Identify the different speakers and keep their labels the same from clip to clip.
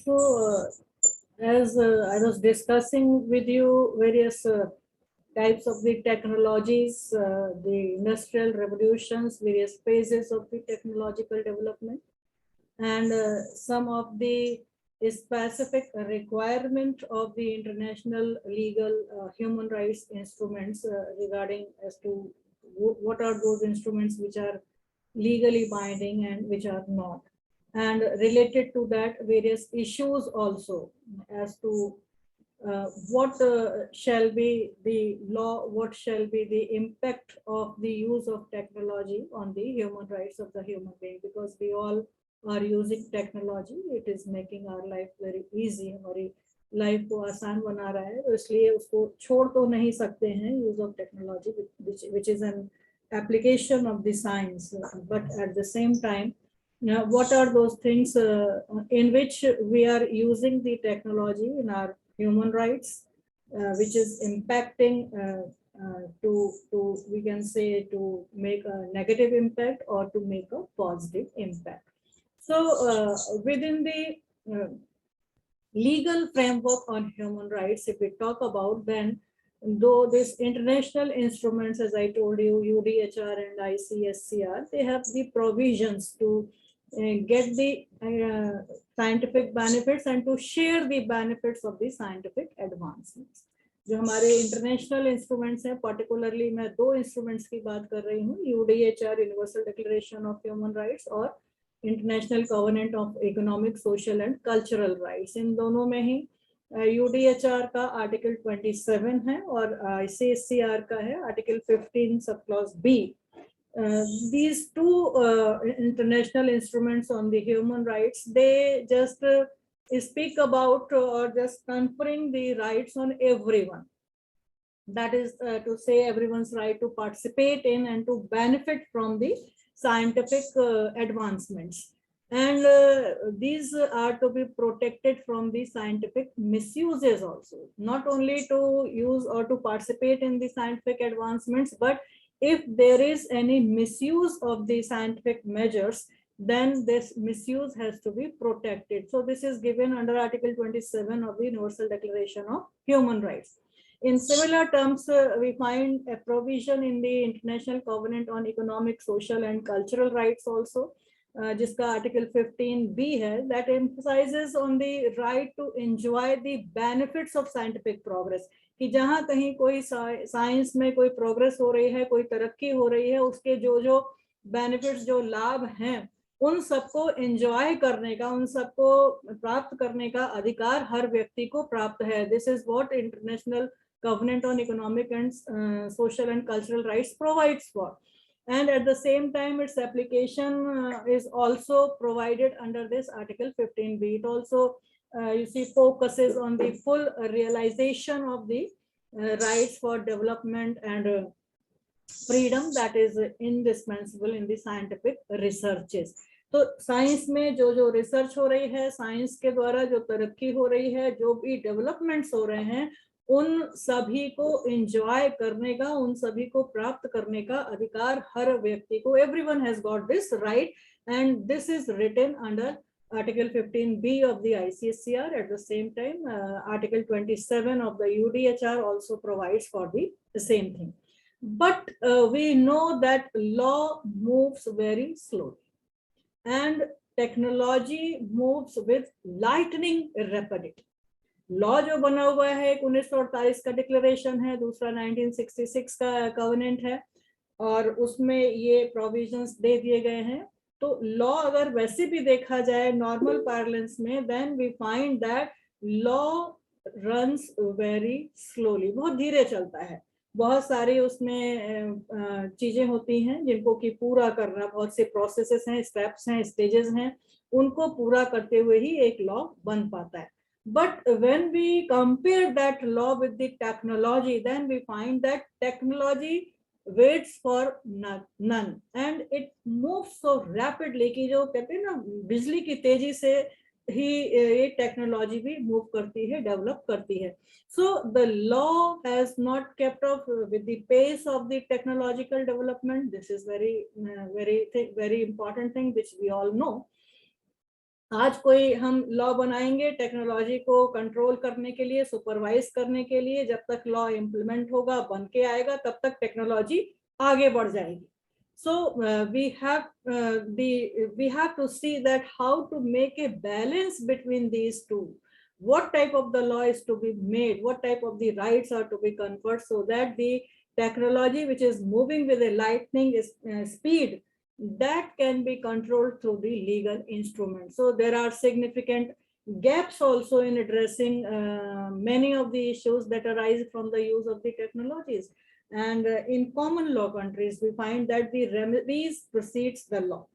Speaker 1: So, as I was discussing with you various types of the technologies, the industrial revolutions, various phases of the technological development, and some of the specific requirement of the international legal human rights instruments regarding as to what are those instruments which are legally binding and which are not, and related to that various issues also as to what shall be the law, what shall be the impact of the use of technology on the human rights of the human being, because we all are using technology. It is making our life very easy, हमारी life को आसान बना रहा है, तो इसलिए उसको छोड़ तो नहीं सकते हैं use of technology, which is an application of the science, but at the same time what are those things in which we are using the technology in our human rights, which is impacting to we can say to make a negative impact or to make a positive impact. So within the legal framework on human rights, if we talk about, then though these international instruments, as I told you, UDHR and ICSCR, they have the provisions to get the scientific benefits and to share the benefits of the scientific advancements. जो हमारे international instruments हैं, particularly मैं दो instruments की बात कर रही हूँ, UDHR Universal Declaration of Human Rights और International Covenant of Economic, Social and Cultural Rights. इन दोनों में ही यूडीएचआर का आर्टिकल 27 है और आईसीएससीआर का है article 15 sub clause B. These two international instruments on the human rights, they just speak about or just conferring the rights on everyone. That is to say everyone's right to participate in and to benefit from the scientific advancements. And these are to be protected from the scientific misuses also. Not only to use or to participate in the scientific advancements, but if there is any misuse of the scientific measures, then this misuse has to be protected. So this is given under Article 27 of the Universal Declaration of Human Rights. In similar terms, we find a provision in the International Covenant on Economic, Social and Cultural Rights also, जिसका Article 15B है, that emphasizes on the right to enjoy the benefits of scientific progress. कि जहाँ कहीं कोई science में कोई progress हो रही है, कोई तरक्की हो रही है, उसके जो जो बेनिफिट्स, जो लाभ हैं, उन सबको एंजॉय करने का, उन सबको प्राप्त करने का अधिकार हर व्यक्ति को प्राप्त है. This is what international covenant on economic and social and cultural rights provides for, and at the same time its application is also provided under this Article 15B. It also you see focuses on the full realization of the rights for development and freedom that is indispensable in the scientific researches. तो science में जो जो research हो रही है, science के द्वारा जो तरक्की हो रही है, जो भी डेवलपमेंट्स हो रहे हैं, उन सभी को एंजॉय करने का, उन सभी को प्राप्त करने का अधिकार हर व्यक्ति को, everyone has got this right, and this is written under Article 15B of the ICSCR. At the same time, Article 27 of the UDHR also provides for the same thing. But we know that law moves very slowly and technology moves with lightning rapidity. Law जो बना हुआ है 1948 का declaration है, दूसरा 1966 का covenant है, और उसमें ये प्रोविजंस दे दिए गए हैं. तो लॉ अगर वैसे भी देखा जाए नॉर्मल पार्लेंस में, then we find that law runs very slowly, बहुत धीरे चलता है. बहुत सारी उसमें चीजें होती हैं जिनको कि पूरा करना, बहुत से प्रोसेसेस हैं, स्टेप्स हैं, स्टेजेस हैं, उनको पूरा करते हुए ही एक लॉ बन पाता है. But when we compare that law with the technology, then we find that technology waits for none and it moves so rapidly कि जो कहते हैं ना बिजली की तेजी से ही ये टेक्नोलॉजी भी मूव करती है, डेवलप करती है. So the law has not kept up with the pace of the technological development. This is very important thing which we all know. आज कोई हम लॉ बनाएंगे टेक्नोलॉजी को कंट्रोल करने के लिए, सुपरवाइज करने के लिए, जब तक लॉ इम्प्लीमेंट होगा, बन के आएगा, तब तक टेक्नोलॉजी आगे बढ़ जाएगी. So we have to see that how to make a balance between these two. What type of the law is to be made, what type of the rights are to be conferred, so that the technology which is moving with a lightning speed, that can be controlled through the legal instrument. So there are significant gaps also in addressing many of the issues that arise from the use of the technologies. And in common law countries, we find that the remedies precedes the law.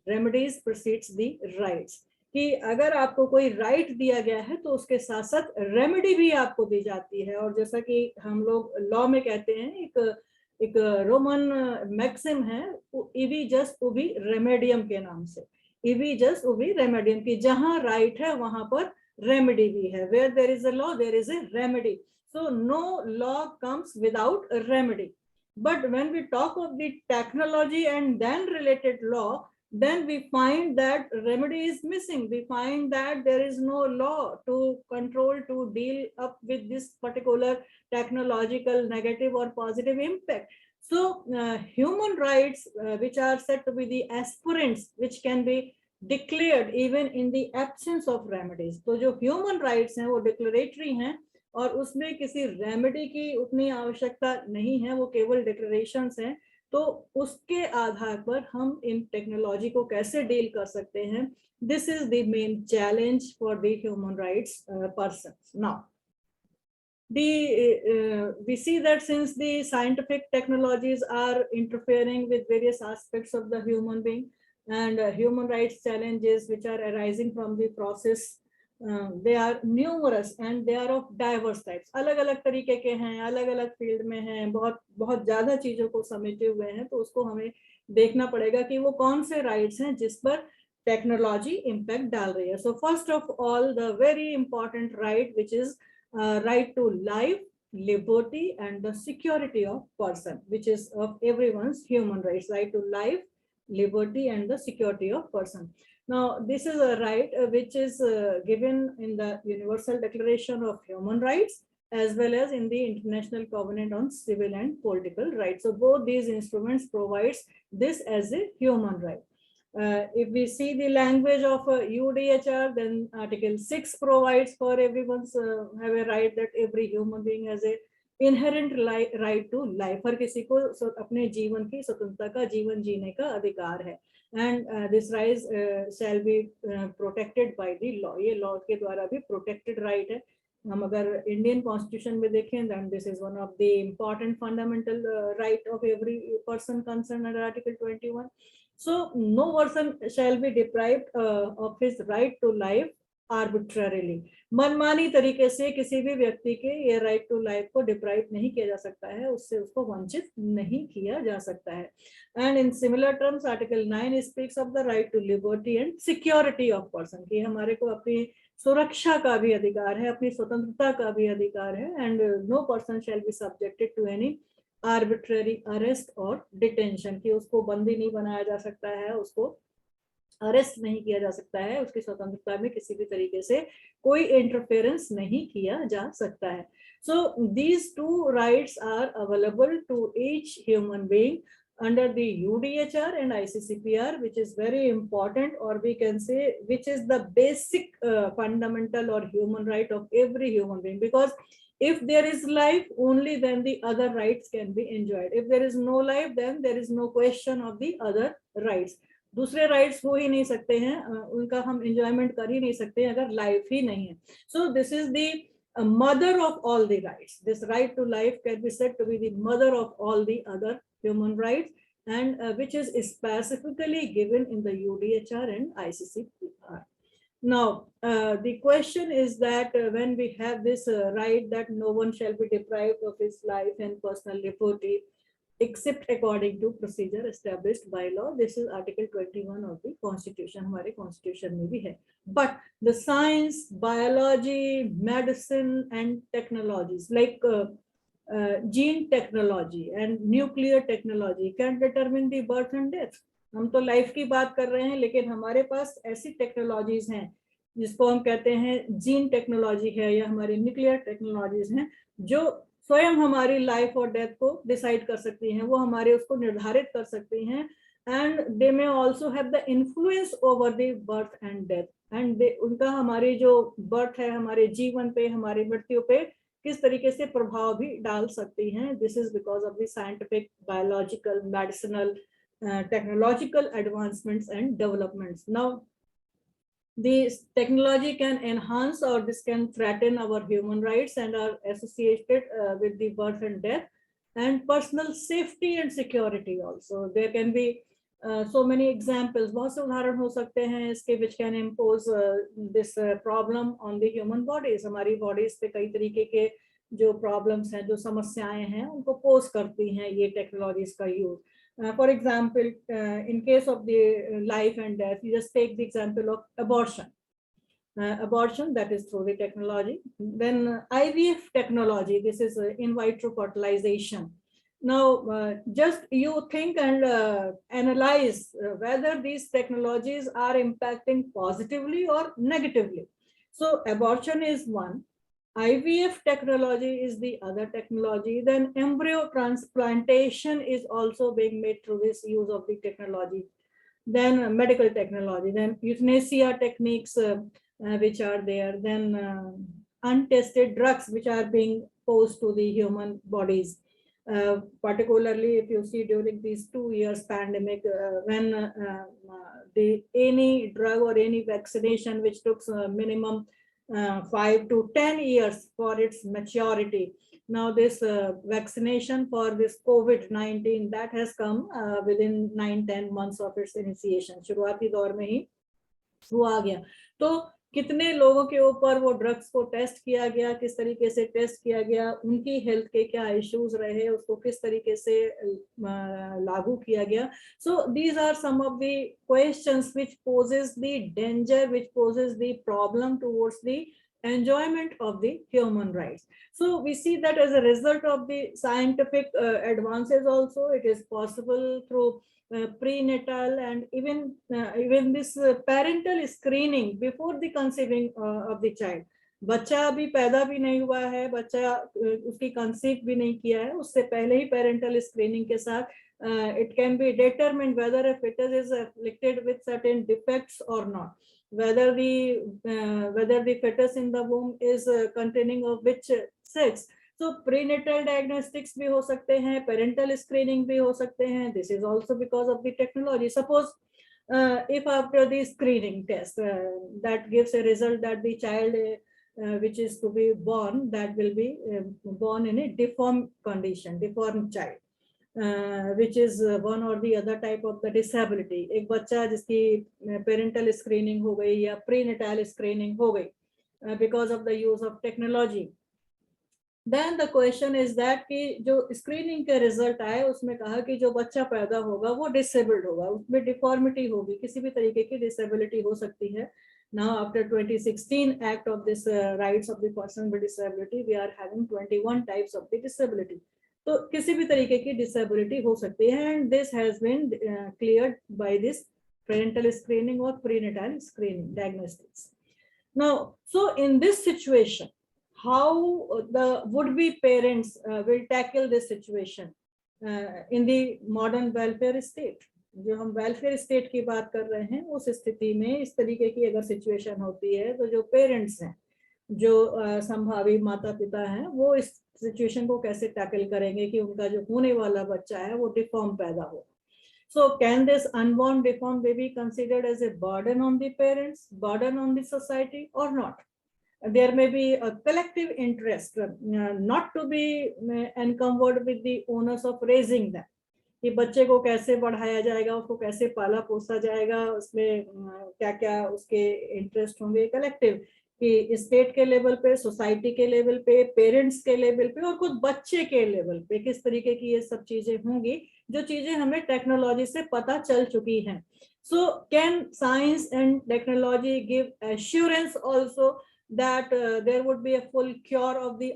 Speaker 1: Remedies precedes the rights. कि अगर आपको कोई right दिया गया है तो उसके साथ साथ रेमेडी भी आपको दी जाती है. और जैसा कि हम लोग लॉ में कहते हैं, एक रोमन मैक्सिम है, इवी जस उबी रेमेडियम के नाम से. इवी जस उबी रेमेडियम, की जहां राइट है वहां पर रेमेडी भी है. Where there is a law there is a remedy. So no law comes without a remedy. But when we talk of the technology and then related law, then we find that remedy is missing. We find that there is no law to control, to deal up with this particular technological negative or positive impact. So human rights, which are said to be the aspirants, which can be declared even in the absence of remedies. तो जो human rights हैं वो declaratory हैं, और उसमें किसी remedy की उतनी आवश्यकता नहीं है, वो केवल डिक्लेरेशंस हैं. तो उसके आधार पर हम इन टेक्नोलॉजी को कैसे डील कर सकते हैं, this is the main challenge for the human rights persons. Now we see that since the scientific technologies are interfering with various aspects of the human being, and human rights challenges which are arising from the process, they are numerous and they are of diverse types. अलग अलग तरीके के हैं, अलग अलग field में हैं, बहुत बहुत ज्यादा चीजों को समेटे हुए हैं. तो उसको हमें देखना पड़ेगा कि वो कौन से राइट्स हैं जिस पर टेक्नोलॉजी इम्पैक्ट डाल रही है. So first of all the very important right which is right to life, liberty and the security of person, which is of everyone's human rights. Right to life, liberty and the security of person. Now this is a right which is given in the Universal Declaration of Human Rights as well as in the International Covenant on Civil and Political Rights. So both these instruments provides this as a human right. If we see the language of UDHR, then Article 6 provides for everyone's have a right that every human being has a inherent right to life. हर किसी को अपने जीवन की स्वतंत्रता का, जीवन जीने का अधिकार है. And this right shall be protected by the law. ये law के द्वारा भी protected right है. हम अगर इंडियन कॉन्स्टिट्यूशन में देखें, then this is one of the important fundamental right of every person concerned under Article 21. So no person shall be deprived of his right to life arbitrarily. मनमानी तरीके से किसी भी व्यक्ति के ये राइट टू लाइफ को डिप्राइव नहीं किया जा सकता है, उससे उसको वंचित नहीं किया जा सकता है. And in similar terms article 9 speaks of the right to liberty and security of person, कि हमारे को अपनी सुरक्षा का भी अधिकार है, अपनी स्वतंत्रता का भी अधिकार है. And no person shall be subjected to any arbitrary arrest और डिटेंशन, कि उसको बंदी नहीं बनाया जा सकता है, उसको अरेस्ट नहीं किया जा सकता है, उसकी स्वतंत्रता में किसी भी तरीके से कोई इंटरफेरेंस नहीं किया जा सकता है. So these two rights are available to each human being under the UDHR and ICCPR, which is very important, or we can say which is the basic fundamental or human right of every human being. Because if there is life, only then the other rights can be enjoyed. If there is no life, then there is no question of the other rights. दूसरे rights हो ही नहीं सकते हैं, उनका हम enjoyment कर ही नहीं सकते अगर लाइफ ही नहीं है. So this is the mother of all the rights. This right to life can be said to be the mother of all the other human rights, and which is specifically given in the UDHR and ICCPR. Now, the question is that when we have this right that no one shall be deprived of his life and personal liberty except according to procedure established by law, this is Article 21 of the Constitution. हमारे Constitution में भी है. But the science, biology, medicine and technologies like gene technology and nuclear technology can determine the birth and death. हम तो life की बात कर रहे हैं, लेकिन हमारे पास ऐसी टेक्नोलॉजीज हैं जिसको हम कहते हैं जीन टेक्नोलॉजी है या हमारी न्यूक्लियर टेक्नोलॉजीज हैं, जो स्वयं हमारी लाइफ और डेथ को डिसाइड कर सकती हैं, वो हमारे उसको निर्धारित कर सकती हैं, and they may also have the influence over the birth and death, and उनका हमारी जो बर्थ है, हमारे जीवन पे, हमारी मृत्यु पे किस तरीके से प्रभाव भी डाल सकती हैं. This is because of the scientific, biological, medicinal, technological advancements and developments. Now, this technology can enhance or this can threaten our human rights and are associated with the birth and death and personal safety and security also. There can be so many examples, बहुत से उदाहरण हो सकते हैं इसके, which can impose this problem on the human bodies. हमारी bodies पे कई तरीके के जो problems हैं, जो समस्याएं हैं, उनको pose करती हैं ये technologies का use. For example, in case of the life and death, you just take the example of abortion. Abortion, that is through the technology. Then IVF technology, this is in vitro fertilization. Now, just you think and analyze whether these technologies are impacting positively or negatively. So abortion is one. IVF technology is the other technology. Then embryo transplantation is also being made through this use of the technology. Then medical technology, then euthanasia techniques which are there, then untested drugs which are being posed to the human bodies. Particularly if you see during these 2 years pandemic, when any drug or any vaccination which took minimum 5 to 10 years for its maturity. Now this vaccination for this COVID-19 that has come within 9-10 months of its initiation. शुरुआती दौर में ही वो आ गया. तो कितने लोगों के ऊपर वो ड्रग्स को टेस्ट किया गया, किस तरीके से टेस्ट किया गया, उनकी हेल्थ के क्या इश्यूज रहे, उसको किस तरीके से लागू किया गया. So these are some of the questions which poses the danger, which poses the problem towards the enjoyment of the human rights. So we see that as a result of the scientific advances also, it is possible through prenatal and even this parental screening before the conceiving of the child. बच्चा अभी पैदा भी नहीं हुआ है, बच्चा उसकी conceive भी नहीं किया है, उससे पहले ही पेरेंटल स्क्रीनिंग के साथ it can be determined whether a fetus is afflicted with certain defects or not, whether the fetus in the womb is containing of which sex. So prenatal diagnostics भी हो सकते हैं, parental screening भी हो सकते हैं. This is also because of the technology. Suppose if after the screening test that gives a result that the child which is to be born, that will be born in a deformed condition, deformed child, which is one or the other type of the disability. एक बच्चा जिसकी parental screening हो गई या prenatal screening हो गई because of the use of technology. Then the question is that कि जो स्क्रीनिंग के रिजल्ट आए उसमें कहा कि जो बच्चा पैदा होगा वो डिसेबल्ड होगा, उसमें डिफॉर्मिटी होगी, किसी भी तरीके की डिसेबिलिटी हो सकती है. Now after 2016 act of this rights of the person with disability, we are having 21 types of the disability. तो किसी भी तरीके की डिसेबिलिटी हो सकती है, and this has been cleared by this parental screening or prenatal screening diagnostics. Now, so in this situation, how the would-be parents will tackle this situation in the modern welfare state. जो हम welfare state की बात कर रहे हैं, उस स्थिति में इस तरीके की अगर सिचुएशन होती है, तो जो पेरेंट्स हैं, जो संभावी माता पिता हैं, वो इस सिचुएशन को कैसे टैकल करेंगे कि उनका जो होने वाला बच्चा है वो डिफॉर्म पैदा हो. So can this unborn deformed baby considered as a burden on the parents, burden on the society or not? There may be a collective interest not to be encumbered with the onus of raising them. कि बच्चे को कैसे बढ़ाया जाएगा, उसको कैसे पाला पोसा जाएगा, उसमें क्या क्या उसके इंटरेस्ट होंगे, कलेक्टिव कि स्टेट के लेवल पे, सोसाइटी के लेवल पे, पेरेंट्स के लेवल पे और खुद बच्चे के लेवल पे किस तरीके की ये सब चीजें होंगी, जो चीजें हमें टेक्नोलॉजी से पता चल चुकी हैं. So can science and technology give assurance also that there would be a full cure of the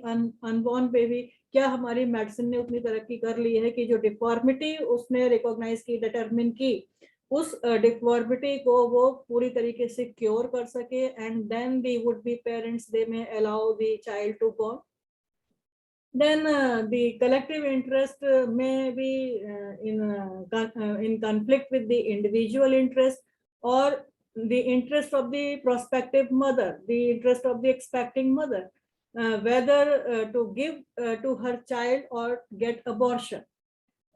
Speaker 1: unborn baby? क्या हमारी मेडिसिन ने उतनी तरक्की कर ली है कि जो डिफॉर्मिटी उसने रिकॉग्नाइज की, डिटरमिन की, उस डिफॉर्मिटी को वो पूरी तरीके से क्योर कर सके, and then they would be parents they may allow the child to born. Then the collective interest may be in conflict with the individual interest, or the interest of the prospective mother, the interest of the expecting mother, whether to give to her child or get abortion.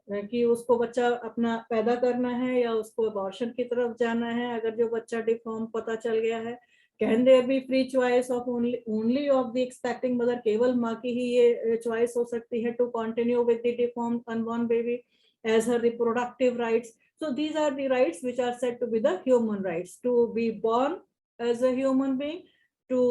Speaker 1: कि उसको बच्चा अपना पैदा करना है या उसको abortion की तरफ जाना है, अगर जो बच्चा डिफॉर्म पता चल गया है. Can there be free choice of only of the expecting mother, केवल माँ की ही ये चॉइस हो सकती है to continue with the deform unborn baby as her reproductive rights. So these are the rights which are said to be the human rights: to be born as a human being, to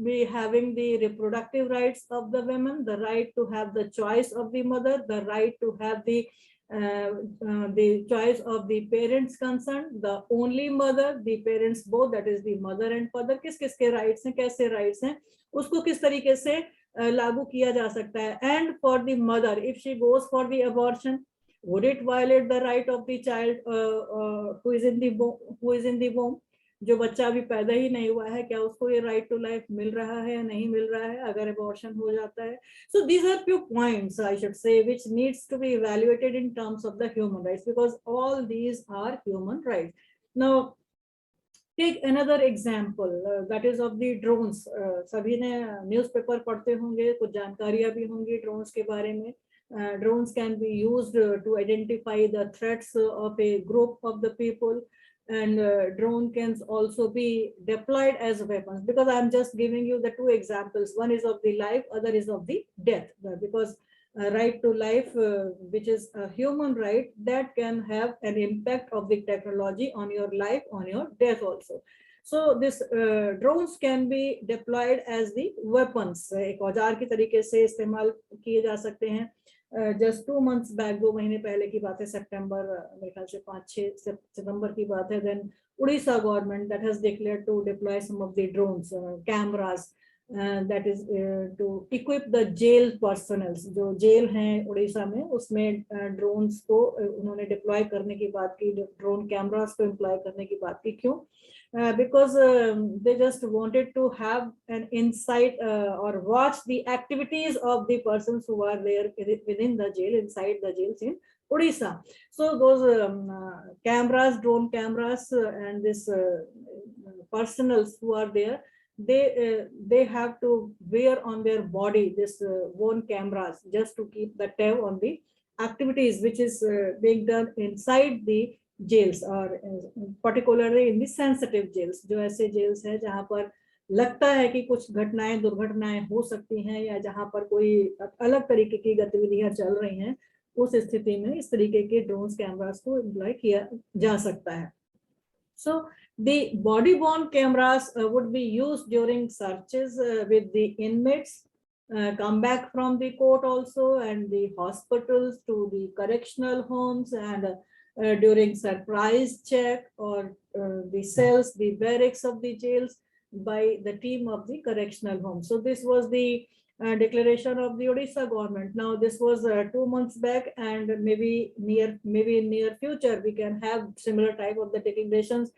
Speaker 1: be having the reproductive rights of the women, the right to have the choice of the mother, the right to have the choice of the parents concerned, the only mother, the parents both, that is the mother and father. किस किस के rights हैं, कैसे rights हैं, उसको किस तरीके से लागू किया जा सकता है. And for the mother, if she goes for the abortion, would it violate the right of the child who is in the womb? जो बच्चा अभी पैदा ही नहीं हुआ है, क्या उसको ये राइट टू लाइफ मिल रहा है या नहीं मिल रहा है अगर अबॉर्शन हो जाता है? So these are few points, I should say, which needs to be evaluated in terms of the human rights, because all these are human rights. Now take another example, that is of the drones. सभी ने newspaper पढ़ते होंगे, कुछ जानकारियां भी होंगी drones के बारे में. Drones can be used to identify the threats of a group of the people, and drone can also be deployed as weapons, because I'm just giving you the two examples. One is of the life, other is of the death, because right to life, which is a human right, that can have an impact of the technology on your life, on your death also. So this drones can be deployed as the weapons. एक औजार की तरीके से इस्तेमाल किए जा सकते हैं. Just 2 months back, 2 महीने पहले की बात है, सितंबर, मेरे ख्याल से 5-6 सितंबर की बात है, then Odisha government that has declared to deploy some of the drones, cameras, that is to equip the jail personnel. जो जेल हैं उड़ीसा में, उसमें ड्रोन्स को उन्होंने डिप्लॉय करने की बात की, ड्रोन कैमरास को एम्प्लॉय करने की बात की. क्यों? Because they just wanted to have an insight or watch the activities of the persons who are there within the jail, inside the jails in Odisha. So those cameras, drone cameras, and this personals who are there, they have to wear on their body this worn cameras, just to keep the tab on the activities which is being done inside the jails, or particularly in the sensitive jails. जो ऐसे jails है जहाँ पर लगता है कि कुछ घटनाएं, दुर्घटनाएं हो सकती हैं, या जहाँ पर कोई अलग तरीके की गतिविधियां चल रही हैं, उस स्थिति में इस तरीके के ड्रोन कैमरास को एम्प्लॉय किया जा सकता है. So the body-worn cameras would be used during searches with the inmates, come back from the court also, and the hospitals, to the correctional homes, and during surprise check, or the cells, the barracks of the jails, by the team of the correctional home. So this was the declaration of the Odisha government. Now this was 2 months back, and maybe in near future we can have similar type of the declarations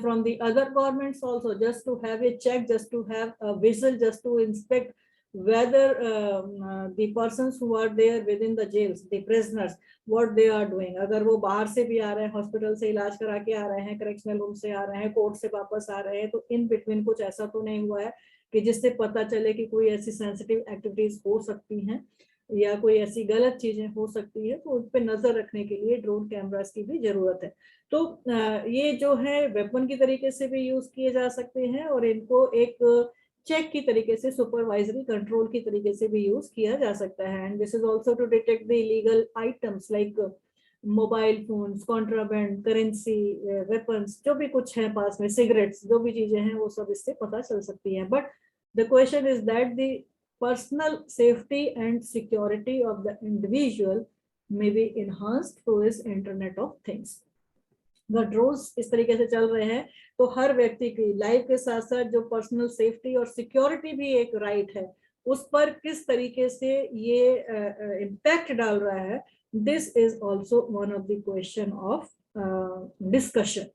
Speaker 1: from the other governments also, just to have a check, just to have a visual, just to inspect whether the persons who are there within the jails, the prisoners, what they are doing. अगर वो बाहर से भी आ रहे हैं, hospital से इलाज करा के आ रहे हैं, करेक्शनल होम से आ रहे हैं, कोर्ट से वापस आ रहे हैं, तो इन बिटवीन कुछ ऐसा तो नहीं हुआ है कि जिससे पता चले कि कोई ऐसी सेंसिटिव एक्टिविटीज हो सकती हैं या कोई ऐसी गलत चीजें हो सकती है, तो उन पर नजर रखने के लिए ड्रोन कैमरास की भी जरूरत है. तो ये जो है वेपन की तरीके से भी यूज किए जा सकते हैं, और इनको एक चेक की तरीके से, सुपरवाइजरी कंट्रोल की तरीके से भी यूज किया जा सकता है. And this is also to detect the illegal items like mobile phones, contraband currency, weapons, जो भी कुछ है पास में, सिगरेट्स, जो भी चीजें हैं वो सब इससे पता चल सकती हैं. But the question is that the personal safety and security of the individual may be enhanced through this Internet of Things. The drones इस तरीके से चल रहे हैं, तो हर व्यक्ति की लाइफ के साथ साथ जो पर्सनल सेफ्टी और सिक्योरिटी भी एक राइट है, उस पर किस तरीके से ये इम्पैक्ट डाल रहा है, this is also one of the question of discussion.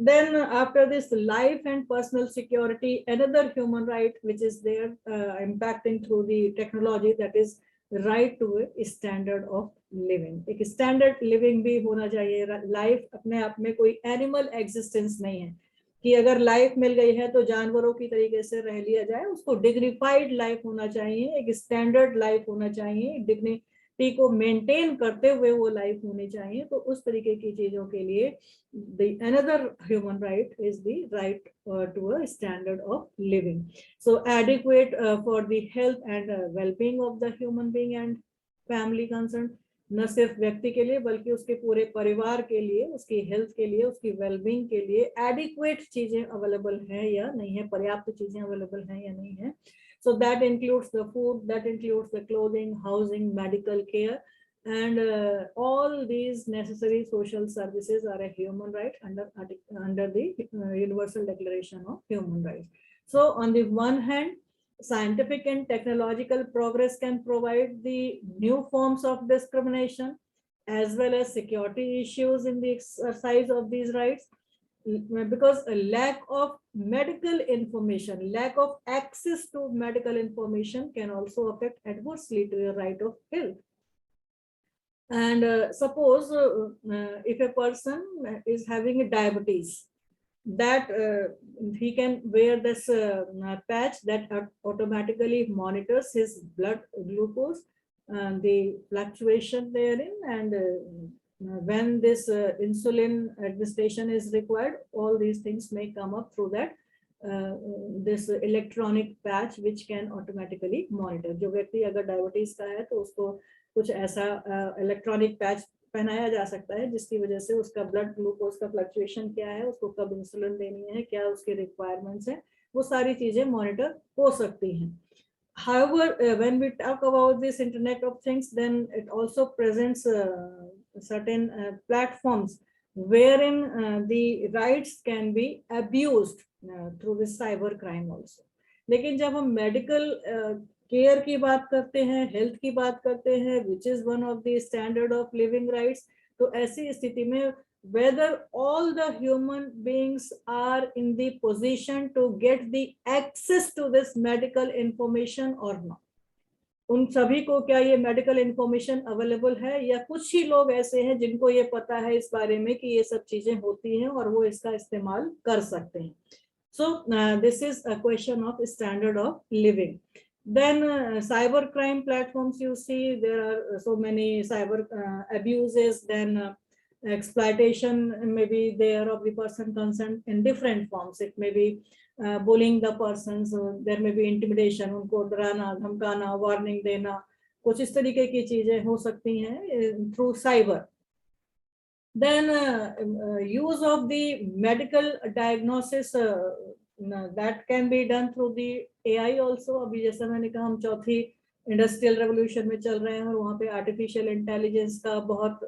Speaker 1: Then after this, life and personal security, another human right which is there impacting through the technology, that is right to a standard of living. एक standard living भी होना चाहिए. Life अपने आप में कोई animal existence नहीं है कि अगर लाइफ मिल गई है तो जानवरों की तरीके से रह लिया जाए. उसको डिग्निफाइड लाइफ होना चाहिए, एक स्टैंडर्ड लाइफ होना चाहिए, डिग्निटी को मेंटेन करते हुए वो लाइफ होनी चाहिए. तो उस तरीके की चीजों के लिए the another human right is the right to a standard of living. So adequate for the health and well-being of the human being and family concerned. न सिर्फ व्यक्ति के लिए बल्कि उसके पूरे परिवार के लिए, उसकी हेल्थ के लिए, उसकी वेलबींग के लिए एडिक्वेट चीजें अवेलेबल हैं या नहीं है, पर्याप्त चीजें अवेलेबल हैं या नहीं है. So that includes the food, that includes the clothing, housing, medical care, and all these necessary social services are a human right under the Universal Declaration of Human Rights. So on the one hand, scientific and technological progress can provide the new forms of discrimination as well as security issues in the exercise of these rights, because a lack of medical information, lack of access to medical information can also affect adversely to your right of health. And suppose if a person is having a diabetes, that he can wear this patch that automatically monitors his blood glucose and the fluctuation therein, and when this insulin administration is required, all these things may come up through that this electronic patch which can automatically monitor. जो व्यक्ति अगर diabetes का है तो उसको कुछ ऐसा electronic patch पहनाया जा सकता है जिसकी वजह से उसका ब्लड ग्लूकोज का फ्लक्चुएशन क्या है, उसको कब इंसुलिन देनी है, क्या उसके रिक्वायरमेंट्स हैं, वो सारी चीजें मॉनिटर हो सकती हैं. However, when we talk about this Internet of Things, then it also presents certain platforms wherein the rights can be abused through this cyber crime also. लेकिन जब हम मेडिकल केयर की बात करते हैं, हेल्थ की बात करते हैं, which is one of the standard of living rights, तो ऐसी स्थिति में whether all the human beings are in the position to get the access to this medical information or not, उन सभी को क्या ये मेडिकल इंफॉर्मेशन अवेलेबल है या कुछ ही लोग ऐसे हैं जिनको ये पता है इस बारे में कि ये सब चीजें होती हैं और वो इसका इस्तेमाल कर सकते हैं. So this is a question of standard of living. Then cyber crime platforms, you see there are so many cyber abuses, then exploitation may be there of the person concerned in different forms. It may be bullying the persons, there may be intimidation, उनको डराना, धमकाना, warning देना, कुछ इस तरीके की चीजें हो सकती हैं through cyber. Then use of the medical diagnosis that can be done through the AI also. अभी जैसा मैंने कहा हम चौथी इंडस्ट्रियल रेवोल्यूशन में चल रहे हैं और वहाँ पे आर्टिफिशियल इंटेलिजेंस का बहुत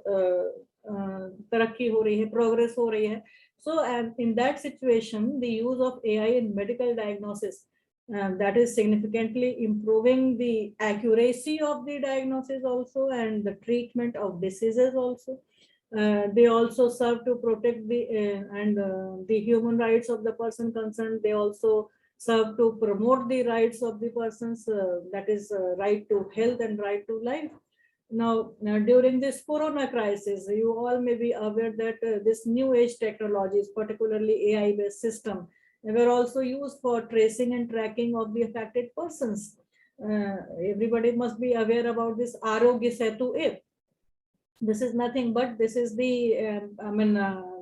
Speaker 1: तरक्की हो रही है, प्रोग्रेस हो रही है. So in that situation, the use of AI in medical diagnosis that is significantly improving the accuracy of the diagnosis also and the treatment of diseases also. They also serve to protect the human rights of the person concerned. They also serve to promote the rights of the persons, that is right to health and right to life. Now during this corona crisis, you all may be aware that this new age technologies, particularly AI based system, were also used for tracing and tracking of the affected persons. Everybody must be aware about this Arogya Setu app. This is nothing but this is the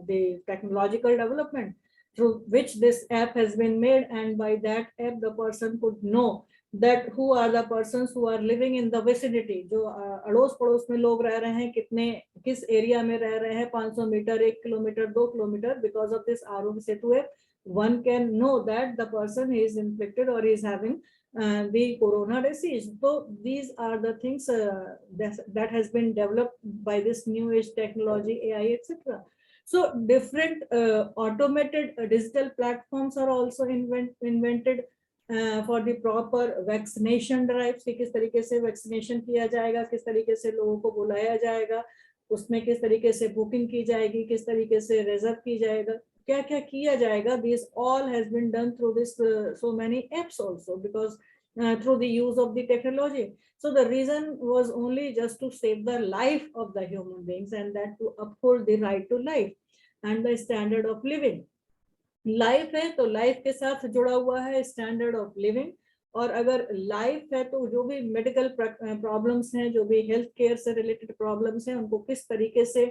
Speaker 1: the technological development through which this app has been made, and by that app the person could know that who are the persons who are living in the vicinity. जो अड़ोस पड़ोस में लोग रह रहे हैं, कितने किस एरिया में रह रहे हैं, 500 metre, 1 kilometre, 2 kilometre. Because of this Arogya Setu app, one can know that the person is infected or is having the corona disease. So these are the things that has been developed by this new age technology, AI, etc. So different automated digital platforms are also invented for the proper vaccination drives, कि किस तरीके से vaccination किया जाएगा, किस तरीके से लोगों को बुलाया जाएगा, उसमें किस तरीके से बुकिंग की जाएगी, किस तरीके से रिजर्व की जाएगा, क्या क्या किया जाएगा, this all has been done through this so many apps also, because through the use of the technology. So the reason was only just to save the life of the human beings, and that to uphold the right to life and the standard of living. Life है तो life के साथ जुड़ा हुआ है standard of living, और अगर life है तो जो भी मेडिकल प्रॉब्लम्स हैं, जो भी हेल्थ केयर से रिलेटेड प्रॉब्लम्स हैं, उनको किस तरीके से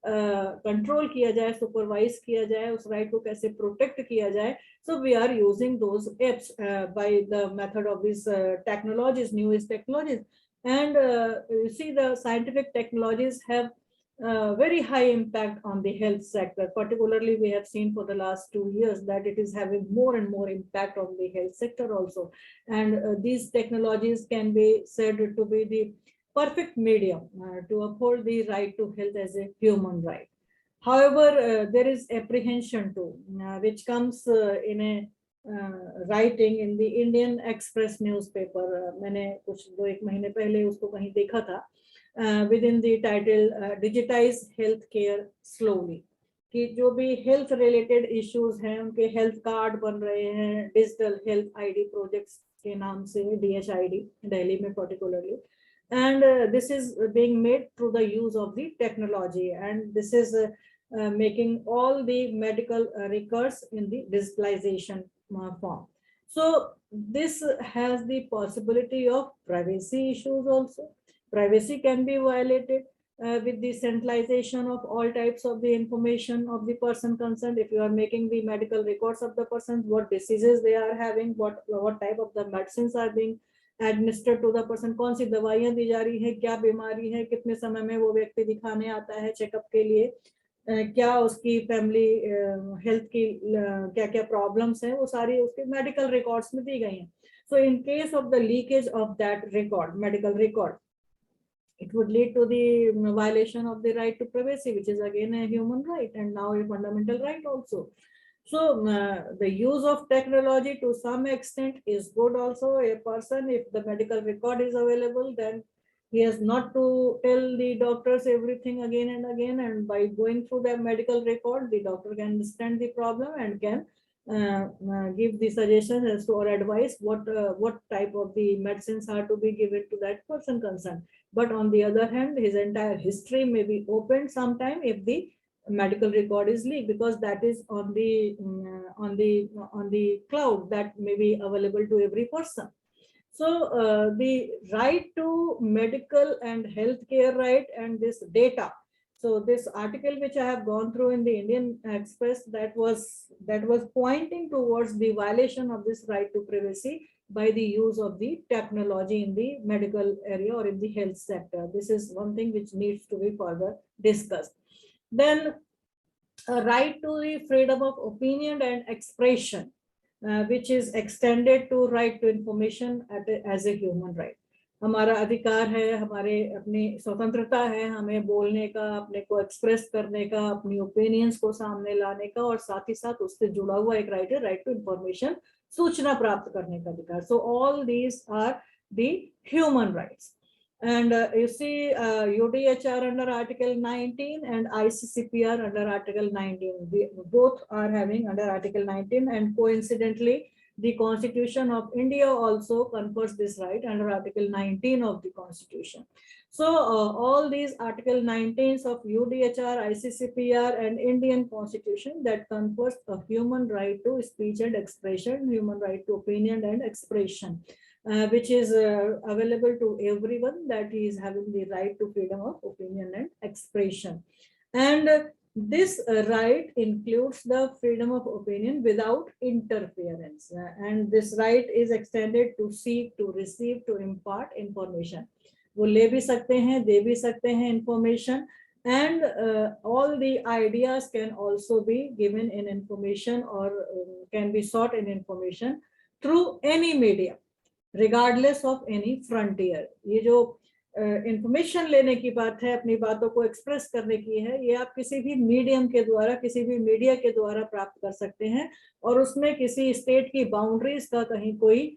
Speaker 1: कंट्रोल किया जाए, सुपरवाइज किया जाए, उस राइट को कैसे प्रोटेक्ट किया जाए. So we are using those apps by the method of this technologies, newest technologies. And you see the scientific technologies have very high impact on the health sector. Particularly, we have seen for the last 2 years that it is having more and more impact on the health sector also. And these technologies can be said to be the perfect medium to uphold the right to health as a human right. However, there is apprehension too, which comes in a writing in the Indian Express newspaper. मैंने कुछ 2-1 महीने पहले उसको कहीं देखा था, within the title digitize healthcare slowly, कि जो भी हेल्थ रिलेटेड इश्यूज हैं उनके हेल्थ कार्ड बन रहे हैं डिजिटल हेल्थ आईडी प्रोजेक्ट्स के नाम से, DHID दिल्ली में particularly. And this is being made through the use of the technology, and this is making all the medical records in the digitalization form. So this has the possibility of privacy issues also. Privacy can be violated with the centralization of all types of the information of the person concerned. If you are making the medical records of the person, what diseases they are having, what type of the medicines are being administered to the person, कौन सी दवाइयाँ दी जा रही है, क्या बीमारी है, कितने समय में वो व्यक्ति दिखाने आता है चेकअप के लिए, क्या उसकी फैमिली हेल्थ की क्या क्या प्रॉब्लम्स हैं, वो सारी उसके मेडिकल रिकॉर्ड्स में दी गई हैं. So in case of the leakage of that record, medical record, it would lead to the violation of the right to privacy, which is again a human right and now a fundamental right also. So the use of technology to some extent is good also. A person, if the medical record is available, then he has not to tell the doctors everything again and again, and by going through the medical record, the doctor can understand the problem and can give the suggestions as to, or advice what type of the medicines are to be given to that person concerned. But on the other hand, his entire history may be opened sometime if the medical record is leaked, because that is on the cloud, that may be available to every person. So the right to medical and healthcare right and this data. So this article which I have gone through in the Indian Express, that was pointing towards the violation of this right to privacy by the use of the technology in the medical area or in the health sector. This is one thing which needs to be further discussed. Then a right to the freedom of opinion and expression, which is extended to right to information as a human right. हमारा अधिकार है, हमारे अपनी स्वतंत्रता है, हमें बोलने का, अपने को एक्सप्रेस करने का, अपनी ओपिनियंस को सामने लाने का, और साथ ही साथ उससे जुड़ा हुआ एक राइट है, राइट टू इंफॉर्मेशन, सूचना प्राप्त करने का अधिकार. So all these are the human rights. And you see UDHR under Article 19 and ICCPR under Article 19. Both are having under Article 19, and coincidentally, the Constitution of India also confers this right under Article 19 of the Constitution. So all these Article 19s of UDHR, ICCPR and Indian Constitution that confers a human right to speech and expression, human right to opinion and expression. Which is available to everyone, that he is having the right to freedom of opinion and expression. And this right includes the freedom of opinion without interference. And this right is extended to seek, to receive, to impart information. वो ले भी सकते हैं, दे भी सकते हैं information, and all the ideas can also be given in information or can be sought in information through any medium, regardless of any frontier. ये जो इंफॉर्मेशन लेने की बात है, अपनी बातों को एक्सप्रेस करने की है, ये आप किसी भी मीडियम के द्वारा, किसी भी मीडिया के द्वारा प्राप्त कर सकते हैं, और उसमें किसी स्टेट की बाउंड्रीज का कहीं कोई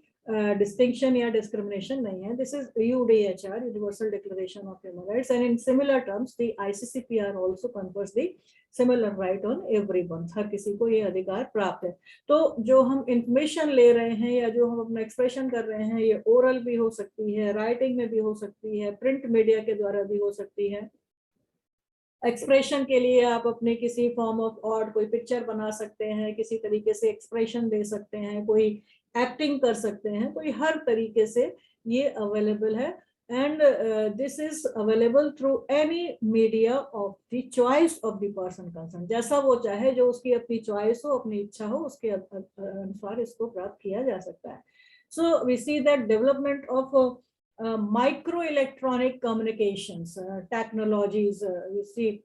Speaker 1: distinction या discrimination नहीं है. This is UDHR, Universal Declaration of Human Rights, and in similar terms, the ICCPR also confers the similar right on everyone. हर किसी को ये अधिकार प्राप्त है. तो जो हम information ले रहे हैं या जो हम अपना expression कर रहे हैं, ये oral भी हो सकती है, writing में भी हो सकती है, print media के द्वारा भी हो सकती है. एक्सप्रेशन के लिए आप अपने किसी फॉर्म ऑफ आर्ट, कोई पिक्चर बना सकते हैं, किसी तरीके से एक्सप्रेशन दे सकते हैं, कोई एक्टिंग कर सकते हैं, कोई हर तरीके से ये अवेलेबल है. And this is available through any media of the choice of the person concern. जैसा वो चाहे, जो उसकी अपनी चॉइस हो, अपनी इच्छा हो, उसके अनुसार इसको प्राप्त किया जा सकता है. So we see that development of microelectronic communications technologies, you see,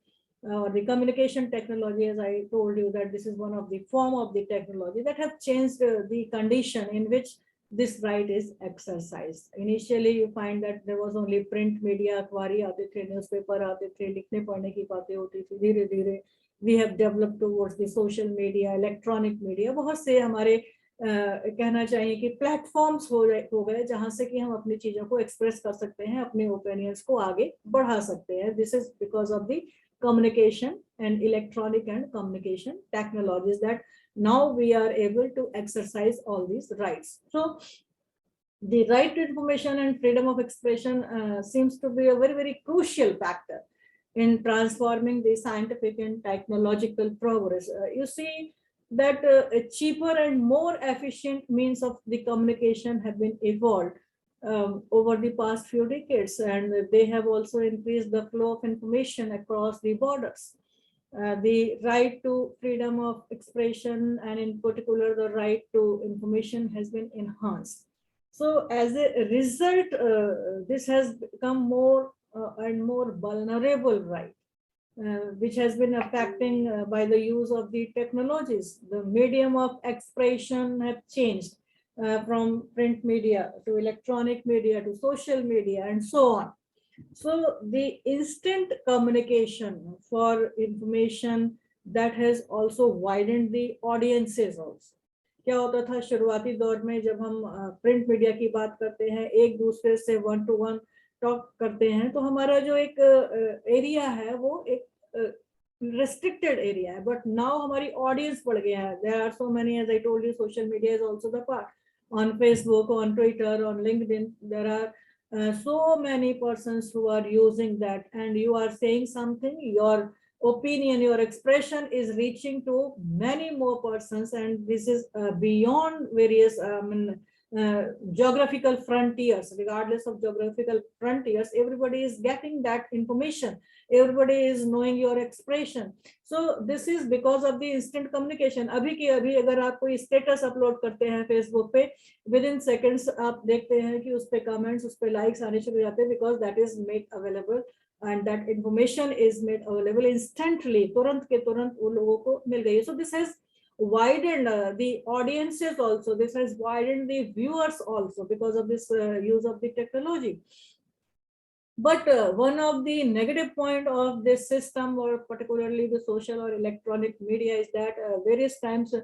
Speaker 1: the communication technology, as I told you, that this is one of the form of the technology that have changed the condition in which this right is exercised. Initially you find that there was only print media, अखबारी आते थे, newspaper आते थे, लिखने पढ़ने की बातें होती थी. धीरे धीरे we have developed towards the social media, electronic media. बहुत से हमारे कहना चाहिए कि प्लेटफॉर्म्स हो गए जहां से कि हम अपनी चीजों को एक्सप्रेस कर सकते हैं, अपने ओपिनियंस को आगे बढ़ा सकते हैं. This is because of the communication and electronic and communication technologies that now we are able to exercise all these rights. So the right to information and freedom of expression seems to be a very, very crucial factor in transforming the scientific and technological progress. You see that cheaper and more efficient means of the communication have been evolved over the past few decades, and they have also increased the flow of information across the borders. The right to freedom of expression, and in particular the right to information, has been enhanced. So as a result, this has become more and more vulnerable right, which has been affecting by the use of the technologies. The medium of expression have changed from print media to electronic media to social media and so on. So the instant communication for information, that has also widened the audiences also. क्या होता था शुरुआती दौर में, जब हम print media की बात करते हैं, एक दूसरे से 1-to-1 टॉक करते हैं, तो हमारा जो एक एरिया है वो एक restricted area है. But now हमारी audience बढ़ गया है. There are so many, as I told you, social media is also the part. On Facebook, on Twitter, on LinkedIn, there are so many persons who are using that, and you are saying something, your opinion, your expression is reaching to many more persons, and this is beyond various geographical frontiers. Regardless of geographical frontiers, everybody is getting that information, everybody is knowing your expression. So this is because of the instant communication. अभी की अभी अगर आप कोई status upload करते हैं Facebook पे, with in seconds आप देखते हैं कि उस पे कमेंट्स, उस पे लाइक्स आने शुरू हो जाते हैं, because that is made available and that information is made available instantly, तुरंत के तुरंत वो लोगों को मिल गई है. So this has widened the audiences also, this has widened the viewers also because of this use of the technology. But one of the negative point of this system, or particularly the social or electronic media, is that various times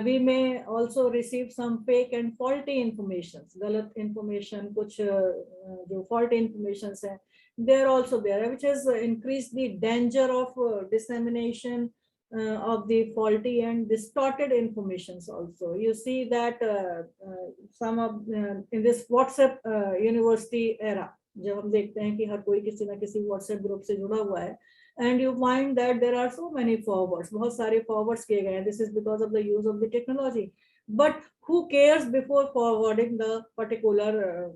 Speaker 1: we may also receive some fake and faulty information. गलत information, कुछ जो faulty information है, they are also there, which has increased the danger of dissemination of the faulty and distorted informations also. You see that some of in this WhatsApp university era, जब हम देखते हैं कि हर कोई किसी ना किसी WhatsApp ग्रुप से जुड़ा हुआ है, and you find that there are so many forwards, बहुत सारे forwards किए गए हैं. This is because of the use of the technology. But who cares before forwarding the particular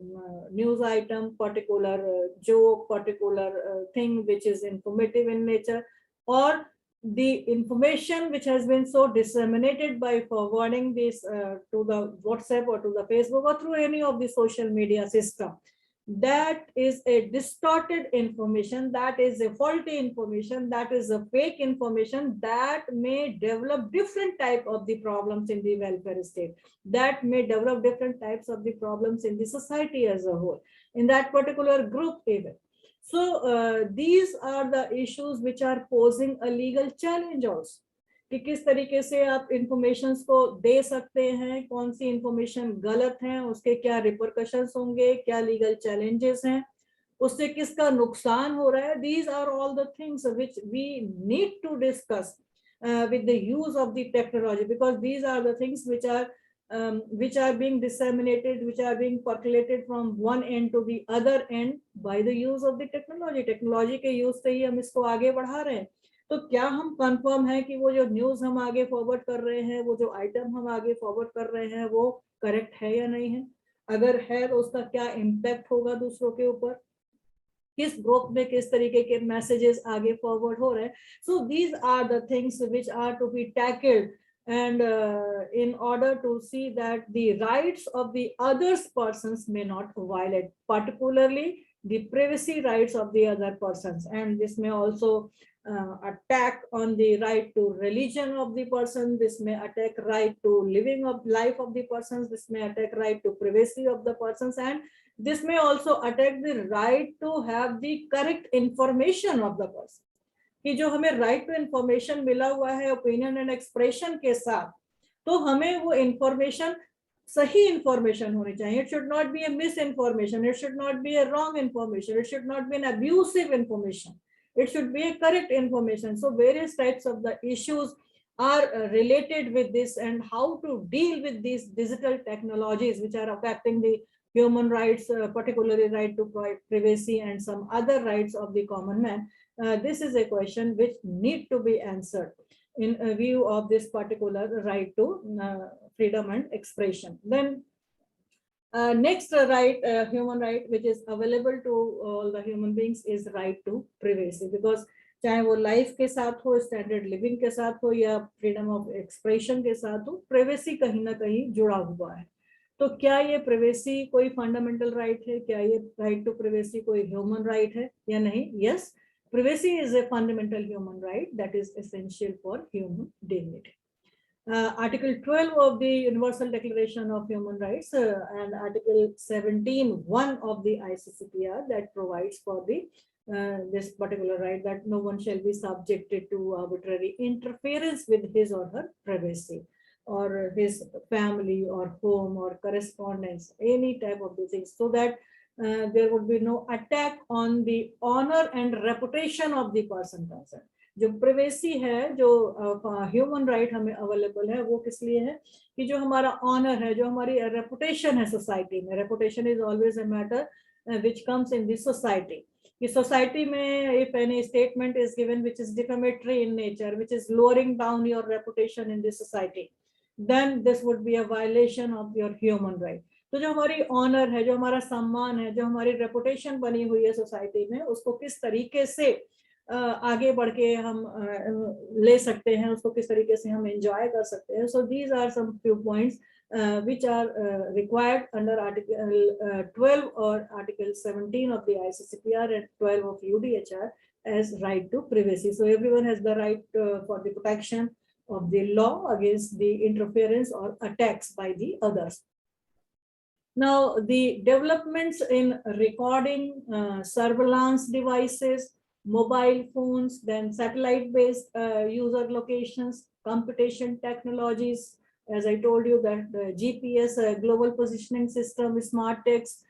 Speaker 1: news item, particular joke, particular thing which is informative in nature, or the information which has been so disseminated by forwarding this to the WhatsApp or to the Facebook or through any of the social media system. That is a distorted information, that is a faulty information, that is a fake information, that may develop different type of the problems in the welfare state, that may develop different types of the problems in the society as a whole, in that particular group even. So these are the issues which are posing a legal challenge also. कि किस तरीके से आप information को दे सकते हैं, कौन सी information गलत है, उसके क्या रिपरकशंस होंगे, क्या लीगल चैलेंजेस हैं, उससे किसका नुकसान हो रहा है. These are all the things which we need to discuss with the use of the technology, because these are the things which are being disseminated, which are being percolated from one end to the other end by the use of the technology. Technology के use से ही हम इसको आगे बढ़ा रहे हैं. तो क्या हम कंफर्म है कि वो जो न्यूज हम आगे फॉरवर्ड कर रहे हैं, वो जो आइटम हम आगे फॉरवर्ड कर रहे हैं, वो करेक्ट है या नहीं है? अगर है तो उसका क्या इम्पैक्ट होगा दूसरों के ऊपर, किस ग्रुप में किस तरीके के मैसेजेस आगे फॉरवर्ड हो रहे हैं. So these are the things which are to be tackled, and in order to see that the rights of the others persons may not violate, particularly the privacy rights of the other persons. And this may also attack on the right to religion of the person, this may attack right to living of life of the persons, this may attack right to privacy of the persons, and this may also attack the right to have the correct information of the person. कि जो हमें right to information मिला हुआ है opinion and expression के साथ, तो हमें वो इंफॉर्मेशन सही इंफॉर्मेशन होनी चाहिए. It should not be A miss information, it should not be A wrong information, it should not be N abusive information, it should be a correct information. So various types of the issues are related with this, and how to deal with these digital technologies which are affecting the human rights, particularly right to privacy and some other rights of the common man. This is a question which need to be answered in view of this particular right to freedom and expression. Then next right, human right which is available to all the human beings is right to privacy, because चाहे वो life के साथ हो, standard living के साथ हो, या freedom of expression के साथ हो, प्रिवेसी कहीं ना कहीं जुड़ा हुआ है. तो क्या ये प्रिवेसी कोई फंडामेंटल राइट है? क्या ये राइट टू प्रिवेसी कोई ह्यूमन राइट है या नहीं? Yes, privacy is a fundamental human right that is essential for human dignity. Article 12 of the Universal Declaration of Human Rights and Article 17(1) of the ICCPR that provides for the this particular right, that no one shall be subjected to arbitrary interference with his or her privacy, or his family or home or correspondence, any type of these things, so that there would be no attack on the honor and reputation of the person concerned. जो privacy है, जो human right हमें available है, वो किस लिए है कि जो हमारा ऑनर है, जो हमारी रेपुटेशन है सोसाइटी में. Reputation is always a matter which comes in this society. कि सोसाइटी में if any statement is given which is defamatory in nature, which is lowering down your reputation in this society, then this would be a violation of your human right. तो जो हमारी honour है, जो हमारा सम्मान है, जो हमारी रेपुटेशन बनी हुई है सोसाइटी में, उसको किस तरीके से आगे बढ़ के हम ले सकते हैं, उसको किस तरीके से हम एंजॉय कर सकते हैं. So these are some few points which are required under Article 12 or Article 17 of the ICCPR and 12 of UDHR as right to privacy. So everyone has the right for the protection of the law against the interference or attacks by the others. Now, the developments in recording, surveillance devices, mobile phones, then satellite-based user locations, computation technologies, as I told you that the GPS, global positioning system, smart text,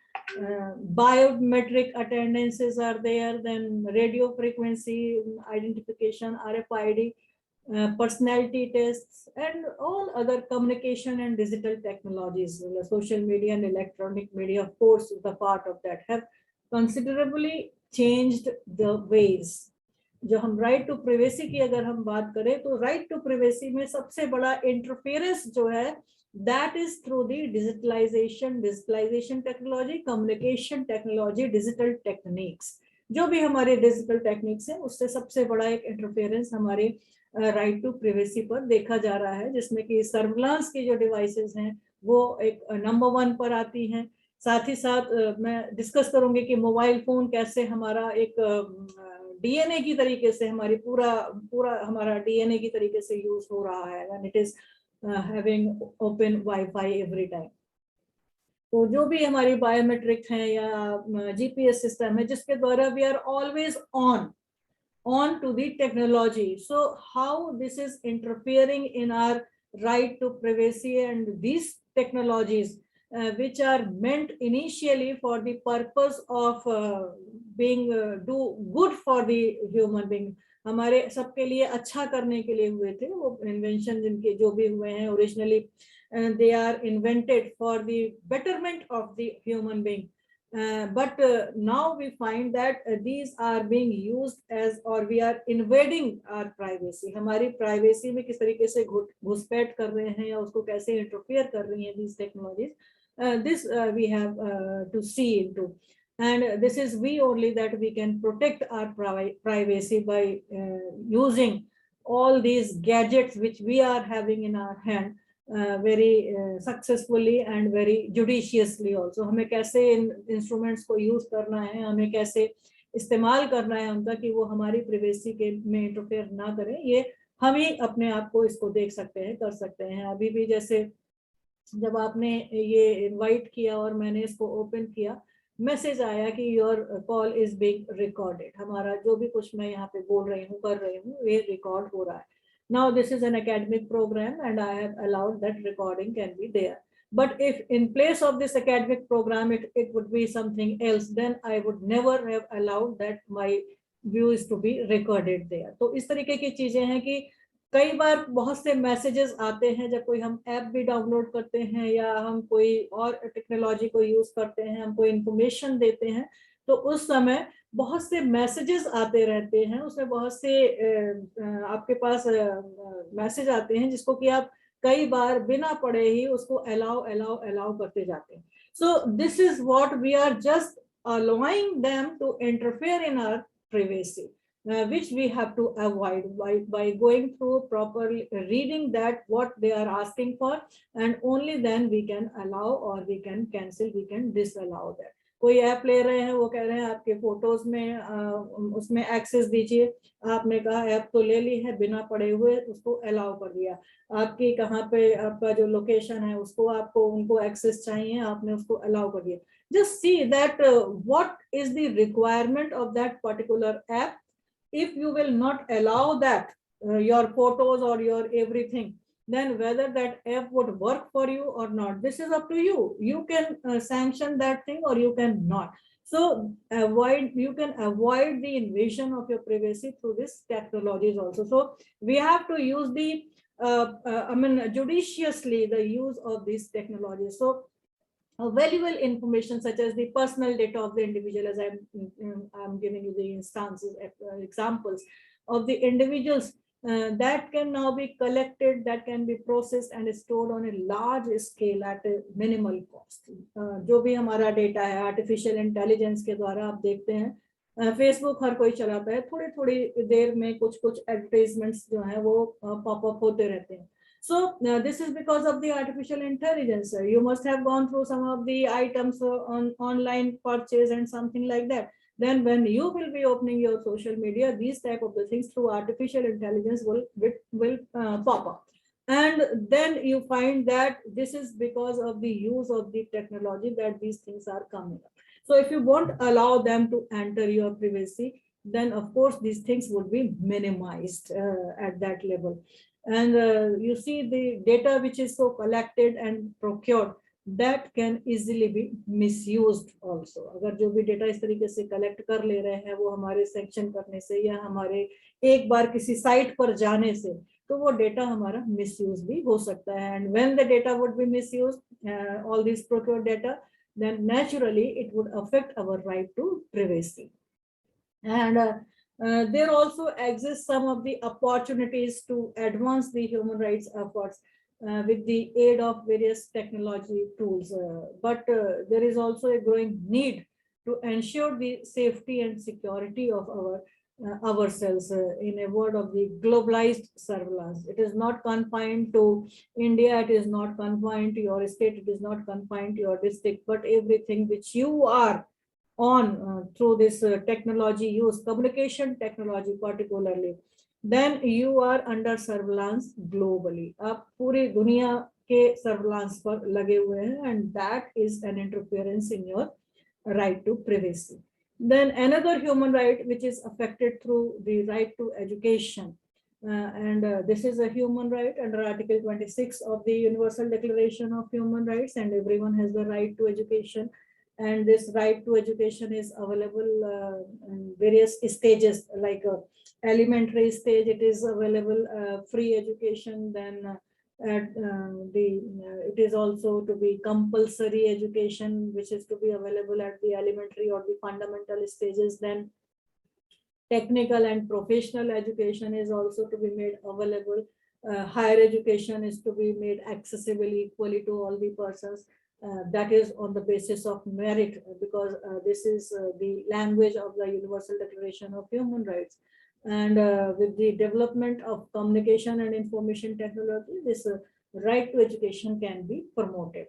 Speaker 1: biometric attendances are there, then radio frequency identification, RFID, personality tests, and all other communication and digital technologies. Social media and electronic media, of course, is the part of that, have considerably changed the ways. जो हम right to privacy की अगर हम बात करें, तो right to privacy में सबसे बड़ा इंटरफेरेंस जो है, that is through the digitalisation technology, communication technology, digital techniques. जो भी हमारे डिजिटल टेक्निक्स है, उससे सबसे बड़ा एक इंटरफेरेंस हमारे राइट टू प्रिवेसी पर देखा जा रहा है, जिसमें कि सर्विलांस की जो डिवाइसेस हैं वो एक नंबर 1 पर आती हैं. साथ ही साथ मैं डिस्कस करूंगी कि मोबाइल फोन कैसे हमारा एक डीएनए की तरीके से, हमारी पूरा हमारा डीएनए की तरीके से यूज हो रहा है, when it is having open wifi every time. तो जो भी हमारी बायोमेट्रिक है या जीपीएस सिस्टम है, जिसके द्वारा we are always on, on to the technology. So how this is interfering in our right to privacy, and these technologies which are meant initially for the purpose of being do good for the human being, हमारे सबके लिए अच्छा करने के लिए हुए थे वो इन्वेंशन जिनके जो भी हुए हैं originally, they are invented for the betterment of the human being. But now we find that these are being used as, or we are invading our privacy. हमारी privacy में किस तरीके से घुसपैठ कर रहे हैं या उसको कैसे interfere कर रही हैं these technologies. This we have to see into, and this is we only that we can protect our privacy by using all these gadgets which we are having in our hand very successfully and very judiciously also. हमें कैसे इन instruments को use करना है, हमें कैसे इस्तेमाल करना है उनका कि वो हमारी प्रिवेसी के में इंटरफेयर ना करें, ये हम ही अपने आप को इसको देख सकते हैं, कर सकते हैं. अभी भी जैसे जब आपने ये इनवाइट किया और मैंने इसको ओपन किया, मैसेज आया कि your call is being recorded. हमारा जो भी कुछ मैं यहाँ पे बोल रही हूँ कर रही हूँ ये रिकॉर्ड हो रहा है. Now this is an academic program and I have allowed that recording can be there. But if in place of this academic program it would be something else, then I would never have allowed that my views to be recorded there. तो इस तरीके की चीजें हैं कि कई बार बहुत से मैसेजेस आते हैं जब कोई हम ऐप भी डाउनलोड करते हैं या हम कोई और टेक्नोलॉजी को यूज करते हैं, हम कोई इंफॉर्मेशन देते हैं, तो उस समय बहुत से मैसेजेस आते रहते हैं, उसमें बहुत से आपके पास मैसेज आते हैं जिसको कि आप कई बार बिना पढ़े ही उसको अलाउ अलाउ अलाउ करते जाते हैं. So this is what we are just allowing them to interfere in our privacy, which we have to avoid by going through properly reading that what they are asking for, and only then we can allow or we can cancel, we can disallow that. कोई app ले रहे हैं, वो कह रहे हैं आपके photos में उसमें एक्सेस दीजिए, आपने कहा ऐप तो ले ली है, बिना पढ़े हुए उसको अलाउ कर दिया. आपकी कहाँ पे आपका जो लोकेशन है उसको आपको उनको एक्सेस चाहिए, आपने उसको अलाउ कर दिया. Just see that what is the requirement of that particular app. If you will not allow that your photos or your everything, then whether that app would work for you or not, this is up to you. You can sanction that thing or you can not. So you can avoid the invasion of your privacy through this technologies also. So we have to use the judiciously the use of these technologies. So valuable information such as the personal data of the individual, as I'm giving you the instances, examples of the individuals that can now be collected, that can be processed and stored on a large scale at a minimal cost. जो भी हमारा data है artificial intelligence के द्वारा आप देखते हैं Facebook हर कोई चलाता है, थोड़ी थोड़ी देर में कुछ कुछ एडवर्टाइजमेंट्स जो है वो पॉपअप होते रहते हैं. So this is because of the artificial intelligence. You must have gone through some of the items on online purchase and something like that. Then when you will be opening your social media, these type of the things through artificial intelligence will pop up. And then you find that this is because of the use of the technology that these things are coming up. So if you won't allow them to enter your privacy, then of course these things would be minimized at that level. And you see the data which is so collected and procured, that can easily be misused also. अगर जो भी data इस तरीके से collect कर ले रहे हैं वो हमारे सेक्शन करने से या हमारे एक बार किसी साइट पर जाने से, तो वो डेटा हमारा मिसयूज भी हो सकता है. And when the data would be misused, all these procured data, then naturally it would affect our right to privacy. And there also exists some of the opportunities to advance the human rights efforts with the aid of various technology tools. But there is also a growing need to ensure the safety and security of ourselves in a world of the globalized surveillance. It is not confined to India, it is not confined to your state, it is not confined to your district, but everything which you are on through this technology use, communication technology particularly, then you are under surveillance globally. आप पूरी दुनिया के surveillance पर लगे हुए हैं, and that is an interference in your right to privacy. Then another human right which is affected through the right to education. And this is a human right under Article 26 of the Universal Declaration of Human Rights, and everyone has the right to education. And this right to education is available in various stages, like elementary stage, it is available free education. Then it is also to be compulsory education, which is to be available at the elementary or the fundamental stages. Then technical and professional education is also to be made available. Higher education is to be made accessible equally to all the persons. That is on the basis of merit, because this is the language of the Universal Declaration of Human Rights. And with the development of communication and information technology, this right to education can be promoted.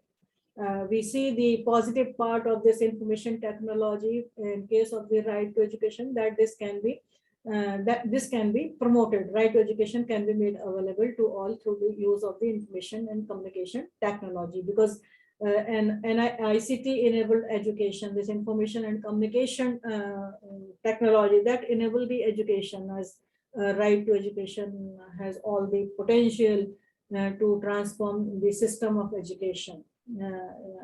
Speaker 1: We see the positive part of this information technology in case of the right to education, that this can be promoted. Right to education can be made available to all through the use of the information and communication technology, because an ICT enabled education, this information and communication technology that enable the education, as right to education has all the potential to transform the system of education.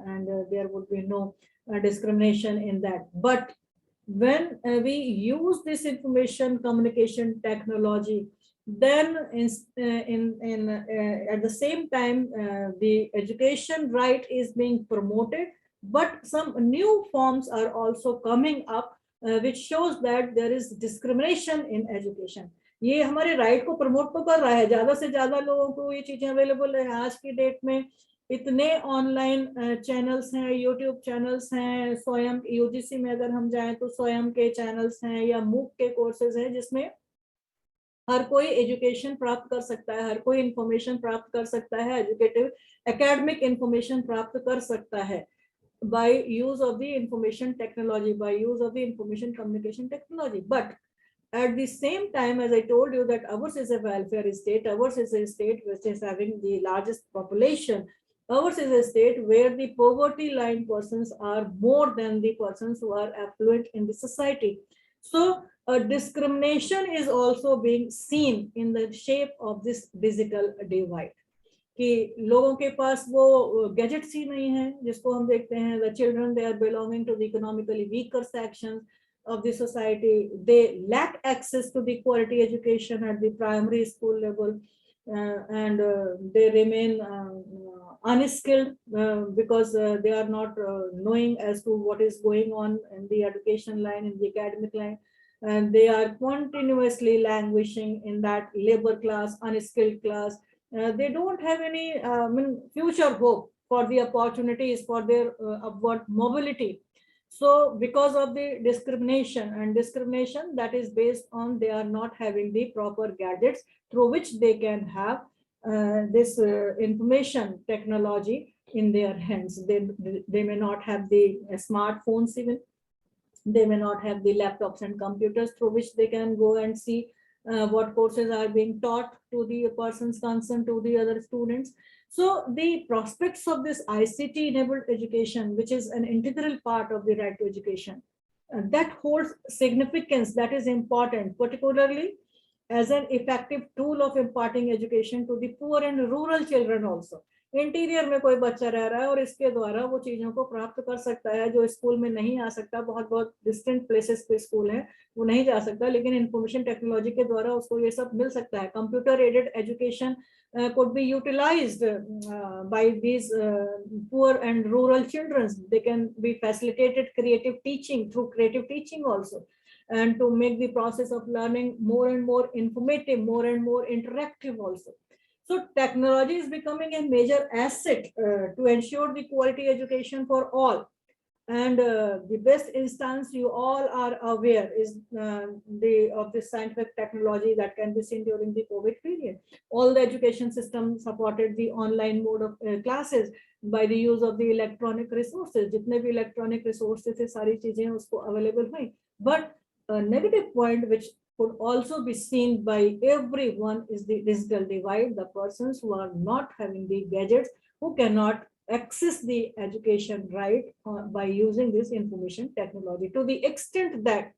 Speaker 1: And there would be no discrimination in that. But when we use this information communication technology, then at the same time the education right is being promoted, but some new forms are also coming up which shows that there is discrimination in education. ये हमारे right को promote तो कर रहा है, ज्यादा से ज्यादा लोगों को ये चीजें अवेलेबल है आज की डेट में। इतने ऑनलाइन चैनल्स हैं, यूट्यूब चैनल्स हैं, स्वयं यूजीसी में अगर हम जाएं तो स्वयं के चैनल्स हैं या मूक के कोर्सेज हैं, जिसमें हर कोई एजुकेशन प्राप्त कर सकता है, हर कोई इंफॉर्मेशन प्राप्त कर सकता है, एजुकेटिव एकेडमिक इंफॉर्मेशन प्राप्त कर सकता है by use of the information technology, by use of the information communication technology. But at the same time, as I told you, that ours is a welfare state, ours is a state which is having the largest population, ours is a state where the poverty line persons are more than the persons who are affluent in the society. So a discrimination is also being seen in the shape of this digital divide. कि लोगों के पास वो gadgets ही नहीं है, जिसको हम देखते हैं the children, they are belonging to the economically weaker sections of the society, they lack access to the quality education at the primary school level, and they remain unskilled because they are not knowing as to what is going on in the education line, in the academic line, and they are continuously languishing in that labor class, unskilled class. They don't have any future hope for the opportunities for their upward mobility. So because of the discrimination, and discrimination that is based on they are not having the proper gadgets through which they can have this information technology in their hands. They may not have the smartphones even. They may not have the laptops and computers through which they can go and see what courses are being taught to the persons concerned, to the other students. So the prospects of this ICT enabled education, which is an integral part of the right to education, that holds significance, that is important, particularly as an effective tool of imparting education to the poor and rural children also. Interior में कोई बच्चा रह रहा है और इसके द्वारा वो चीजों को प्राप्त कर सकता है जो स्कूल में नहीं आ सकता, बहुत बहुत डिस्टेंट प्लेसेस पे स्कूल है वो नहीं जा सकता, लेकिन इंफॉर्मेशन टेक्नोलॉजी के द्वारा उसको ये सब मिल सकता है. Computer aided education could be utilized by these poor and rural children. They can be facilitated creative teaching through creative teaching also, and to make the process of learning more and more informative, more and more interactive also. So technology is becoming a major asset to ensure the quality education for all. And the best instance you all are aware is of the scientific technology that can be seen during the COVID period. All the education system supported the online mode of classes by the use of the electronic resources. जितने भी electronic resources थे सारी चीजें उसको available हुई. But a negative point which could also be seen by everyone is the digital divide, the persons who are not having the gadgets, who cannot access the education right by using this information technology, to the extent that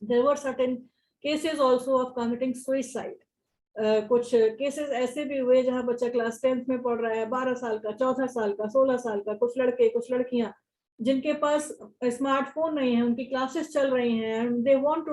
Speaker 1: there were certain cases also of committing suicide. कुछ cases ऐसे भी हुए जहां बच्चा class 10th में पढ़ रहा है, 12 साल का, 14 साल का, 16 साल का, कुछ लड़के कुछ लड़कियां जिनके पास स्मार्टफोन नहीं है, उनकी क्लासेस चल रही हैं, they want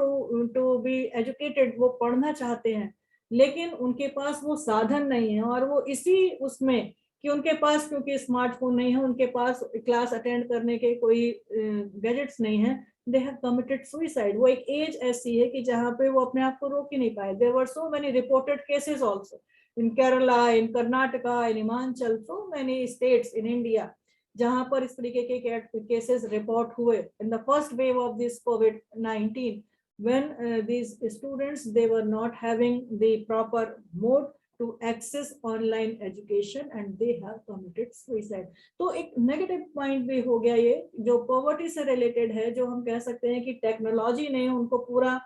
Speaker 1: to be educated, वो पढ़ना चाहते हैं, लेकिन उनके पास वो साधन नहीं है, और वो इसी उसमें कि उनके पास क्योंकि स्मार्टफोन नहीं है, उनके पास क्लास अटेंड करने के कोई गैजेट्स नहीं है, दे हैव कमिटेड सुइसाइड। वो एक एज ऐसी है कि जहां पे वो अपने आप को रोक ही नहीं पाए। There were so many reported cases also in Kerala, in Karnataka, in Himachal, so many states in India जहां पर इस तरीके के केसेस रिपोर्ट हुए in the first wave of this कोविड-19, when these students, they were not having the proper mode to access online education and they have committed suicide। तो एक negative point भी हो गया ये, जो पॉवर्टी से रिलेटेड है, जो हम कह सकते हैं कि टेक्नोलॉजी ने उनको पूरा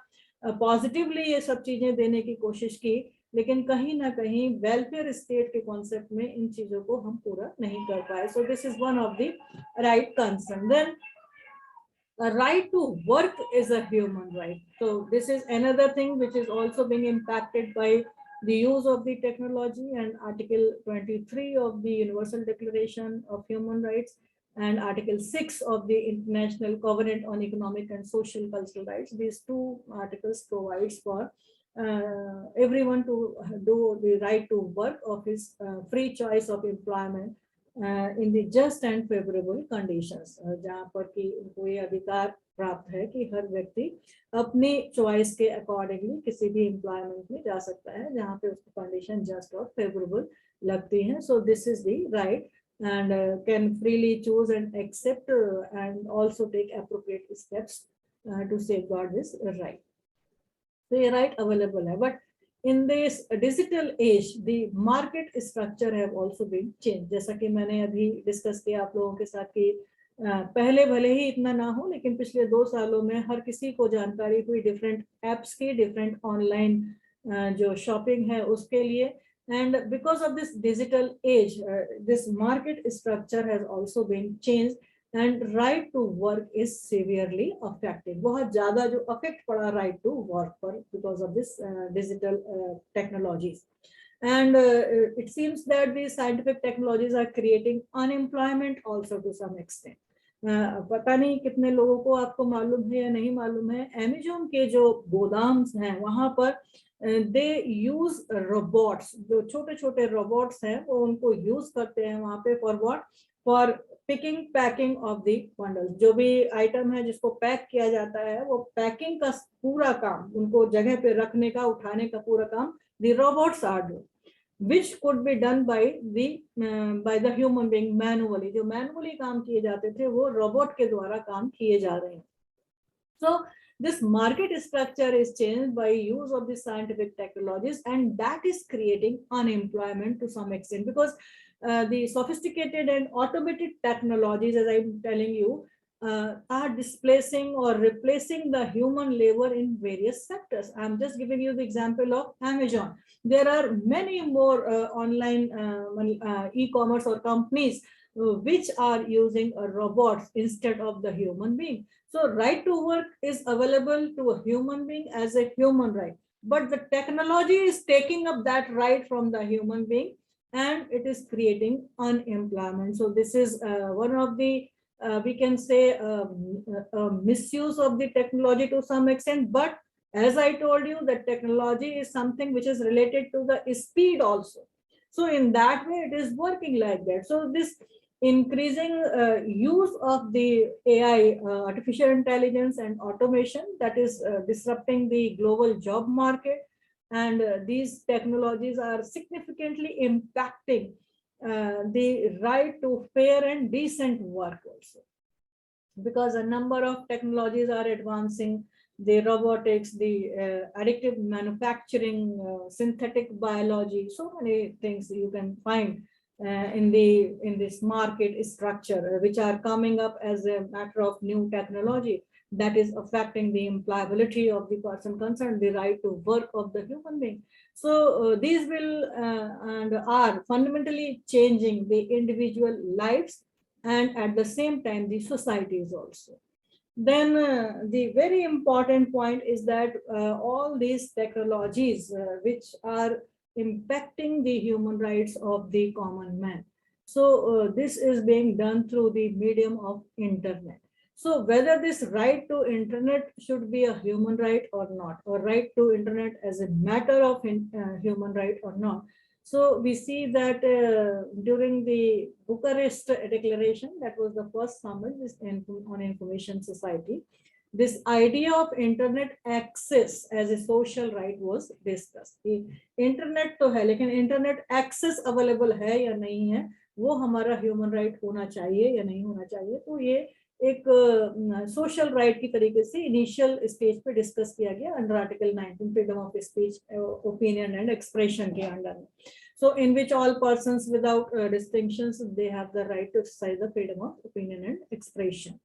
Speaker 1: पॉजिटिवली ये सब चीजें देने की कोशिश की, लेकिन कहीं ना कहीं वेलफेयर स्टेट के कॉन्सेप्ट में इन चीजों को हम पूरा नहीं कर पाए। So this is one of the right concern. Then a right to work is a human right. So this is another thing which is also being impacted by the use of the technology, and Article 23 of the Universal Declaration of Human Rights and Article 6 of the International Covenant on Economic and Social Cultural Rights. These two articles provides for everyone to do the right to work of his free choice of employment in the just and favourable conditions, जहाँ पर कि उनको ये अधिकार प्राप्त है कि हर व्यक्ति अपनी चॉइस के अकॉर्डिंगली किसी भी एम्प्लॉयमेंट में जा सकता है जहाँ पे उसको कंडीशन जस्ट और फेवरेबल लगती हैं। So this is the right and can freely choose and accept and also take appropriate steps to safeguard this right. So ये right available है, but in this digital age the market structure have also been changed। जैसा कि मैंने अभी discuss किया आप लोगों के साथ कि पहले भले ही इतना ना हो, लेकिन पिछले 2 सालों में हर किसी को जानकारी हुई डिफरेंट एप्स की, डिफरेंट ऑनलाइन जो शॉपिंग है उसके लिए, and because of this digital age this market structure has also been changed and right to work is severely affected। बहुत ज्यादा जो अफेक्ट पड़ा right to work पर because of this digital technologies, and it seems that these scientific technologies are creating unemployment also to some extent। पता नहीं कितने लोगों को आपको मालूम है या नहीं मालूम है, अमेज़न के जो गोदाम्स हैं वहां पर दे यूज रोबोट्स, जो छोटे छोटे रोबोट्स हैं वो उनको यूज करते हैं वहां पे for what, for picking packing of the bundle. जो भी आइटम है जिसको पैक किया जाता है वो पैकिंग का पूरा काम, उनको जगह पे रखने का, उठाने का पूरा काम the robots are doing, which could be done by the human being manually। जो मैनुअली काम किए जाते थे वो रोबोट के द्वारा काम किए जा रहे हैं। So this market structure is changed by use of the scientific technologies, and that is creating unemployment to some extent because the sophisticated and automated technologies, as I'm telling you, are displacing or replacing the human labor in various sectors. I'm just giving you the example of Amazon. There are many more online e-commerce or companies which are using robots instead of the human being. So right to work is available to a human being as a human right, but the technology is taking up that right from the human being and it is creating unemployment. So this is one of the we can say misuse of the technology to some extent, but as I told you, the technology is something which is related to the speed also. So in that way, it is working like that. So this increasing use of the AI, artificial intelligence and automation, that is disrupting the global job market. And these technologies are significantly impacting the right to fair and decent work also, because a number of technologies are advancing, the robotics, the additive manufacturing, synthetic biology, so many things you can find in this market structure, which are coming up as a matter of new technology that is affecting the employability of the person concerned, the right to work of the human being. So these will and are fundamentally changing the individual lives and at the same time the societies also. Then the very important point is that all these technologies which are impacting the human rights of the common man. So this is being done through the medium of internet. So whether this right to internet should be a human right or not, or right to internet as a matter of human right or not. So we see that during the Bucharest Declaration, that was the first summit on information society, this idea of internet access as a social right was discussed. The internet तो है, लेकिन internet access available है या नहीं है, वो हमारा human right होना चाहिए या नहीं होना चाहिए. तो ये एक सोशल राइट की तरीके से इनिशियल स्टेज पे डिस्कस किया गया under article 19 freedom of speech opinion and expression के अंडर में. So in which all persons without distinctions, they have the right to exercise the freedom of opinion and expression.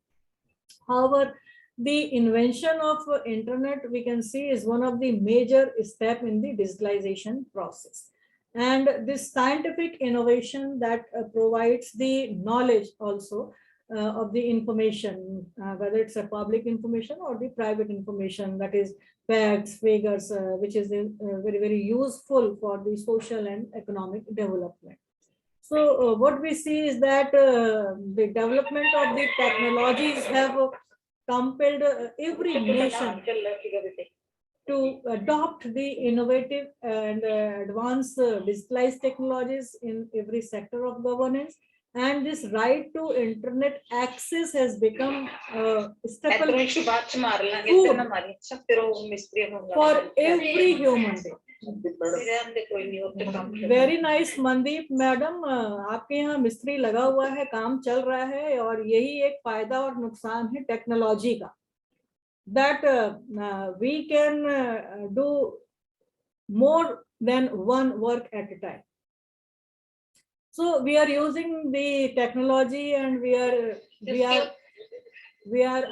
Speaker 1: However, the invention of internet, we can see, is one of the major step in the digitalization process. And this scientific innovation that provides the knowledge also of the information, whether it's a public information or the private information, that is facts, figures, which is very, very useful for the social and economic development. So what we see is that the development of the technologies have compelled every nation to adopt the innovative and advanced digitalized technologies in every sector of governance. And this right to internet access has become a staple food for every human being. Very nice Mandeep madam, आपके यहाँ मिस्त्री लगा हुआ है, काम चल रहा है, और यही एक फायदा और नुकसान है टेक्नोलॉजी का, that we can do more than one work at a time. So we are using the technology and we are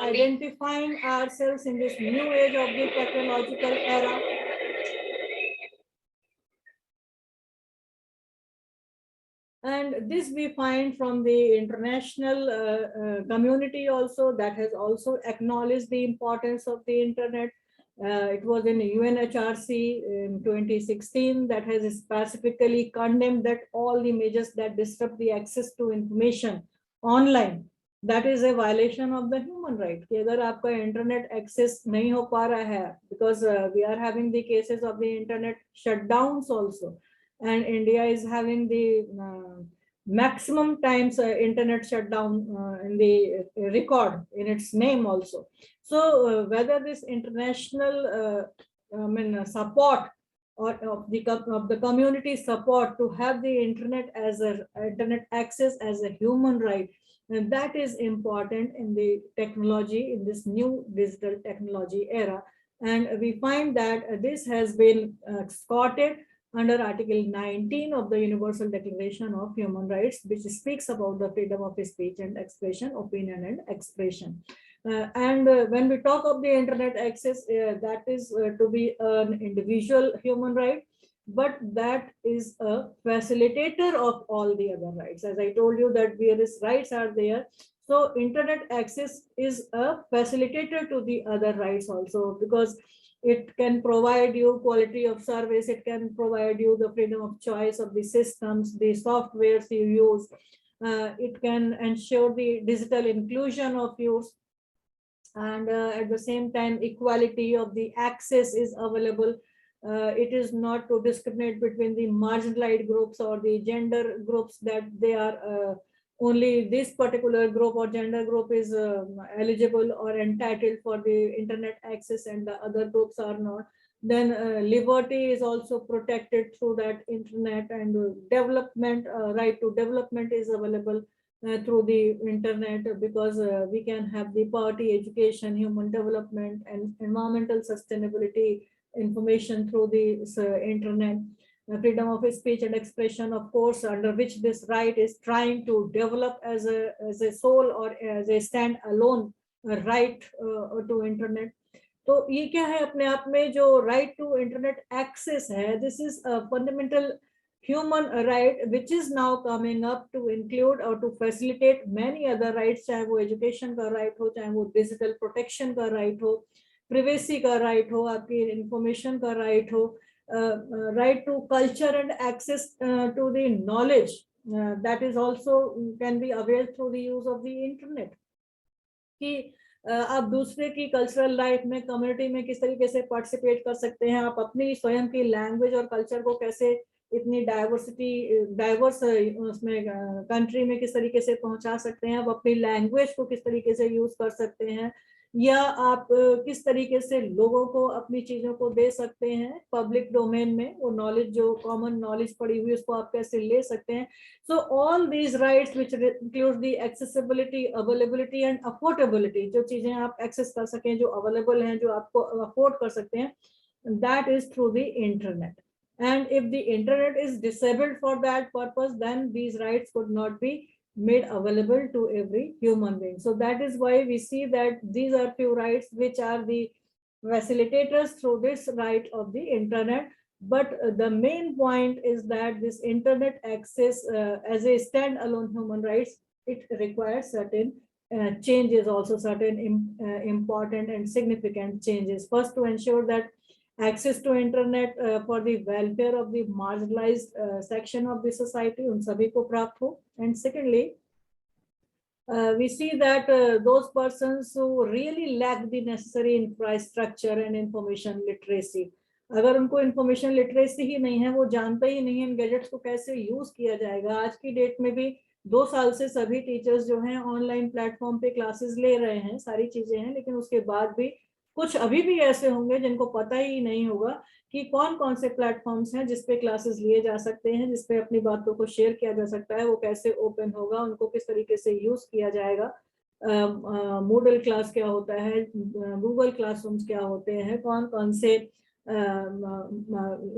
Speaker 1: identifying ourselves in this new age of the technological era. And this we find from the international community also, that has also acknowledged the importance of the internet. It was in UNHRC in 2016 that has specifically condemned that all the measures that disrupt the access to information online, that is a violation of the human right. कि अगर आपका internet access नहीं हो पा रहा है, because we are having the cases of the internet shutdowns also. And India is having the maximum times internet shutdown in the record in its name also. So whether this international support or of the community support to have the internet as a internet access as a human right, and that is important in the technology, in this new digital technology era. And we find that this has been escorted under Article 19 of the Universal Declaration of Human Rights, which speaks about the freedom of speech and expression, opinion and expression. When we talk of the internet access, that is to be an individual human right, but that is a facilitator of all the other rights. As I told you that various rights are there. So internet access is a facilitator to the other rights also, because it can provide you quality of service, it can provide you the freedom of choice of the systems, the softwares you use, it can ensure the digital inclusion of yours, and at the same time equality of the access is available. It is not to discriminate between the marginalized groups or the gender groups, that they are only this particular group or gender group is eligible or entitled for the internet access and the other groups are not. Then liberty is also protected through that internet, and development, right to development is available through the internet, because we can have the poverty, education, human development and environmental sustainability information through the internet. Freedom of speech and expression, of course, under which this right is trying to develop as a sole or as a stand-alone right to internet. तो ये क्या है अपने आप में जो right to internet access है, this is a fundamental human right which is now coming up to include or to facilitate many other rights, चाहे वो एजुकेशन का राइट हो, चाहे वो डिजिटल प्रोटेक्शन का राइट हो, प्रिवेसी का राइट हो, आपकी इंफॉर्मेशन का राइट हो, right to culture and access to the knowledge that is also can be availed through the use of the internet. कि आप दूसरे की कल्चरल लाइफ में, कम्युनिटी में किस तरीके से पार्टिसिपेट कर सकते हैं, आप अपनी स्वयं की लैंग्वेज और कल्चर को कैसे इतनी डाइवर्स उसमें कंट्री में किस तरीके से पहुंचा सकते हैं, आप अपनी लैंग्वेज को किस तरीके से यूज कर सकते हैं, या आप किस तरीके से लोगों को अपनी चीजों को दे सकते हैं पब्लिक डोमेन में, वो नॉलेज जो कॉमन नॉलेज पड़ी हुई उसको आप कैसे ले सकते हैं. So all these rights which include the accessibility, availability and affordability, जो चीजें आप access कर सकें, जो available हैं, जो आपको afford कर सकते हैं, that is through the internet. And if the internet is disabled for that purpose, then these rights could not be made available to every human being. So that is why we see that these are few rights which are the facilitators through this right of the internet. But the main point is that this internet access as a standalone human rights, it requires certain changes, also certain important and significant changes. First, to ensure that access to internet for the welfare of the marginalized section of the society, उन सभी को प्राप्त हो. And secondly, we see that those persons who really lack the necessary infrastructure and information literacy, अगर उनको information literacy ही नहीं है, वो जानते ही नहीं है इन गैजेट्स को कैसे यूज किया जाएगा. आज की डेट में भी 2 साल से सभी टीचर्स जो हैं ऑनलाइन प्लेटफॉर्म पे क्लासेस ले रहे हैं, सारी चीजें हैं, लेकिन उसके बाद भी कुछ अभी भी ऐसे होंगे जिनको पता ही नहीं होगा कि कौन कौन से प्लेटफॉर्म्स हैं जिसपे क्लासेस लिए जा सकते हैं, जिसपे अपनी बातों को शेयर किया जा सकता है, वो कैसे ओपन होगा, उनको किस तरीके से यूज किया जाएगा, मूडल क्लास क्या होता है, गूगल क्लासरूम्स क्या होते हैं, कौन कौन से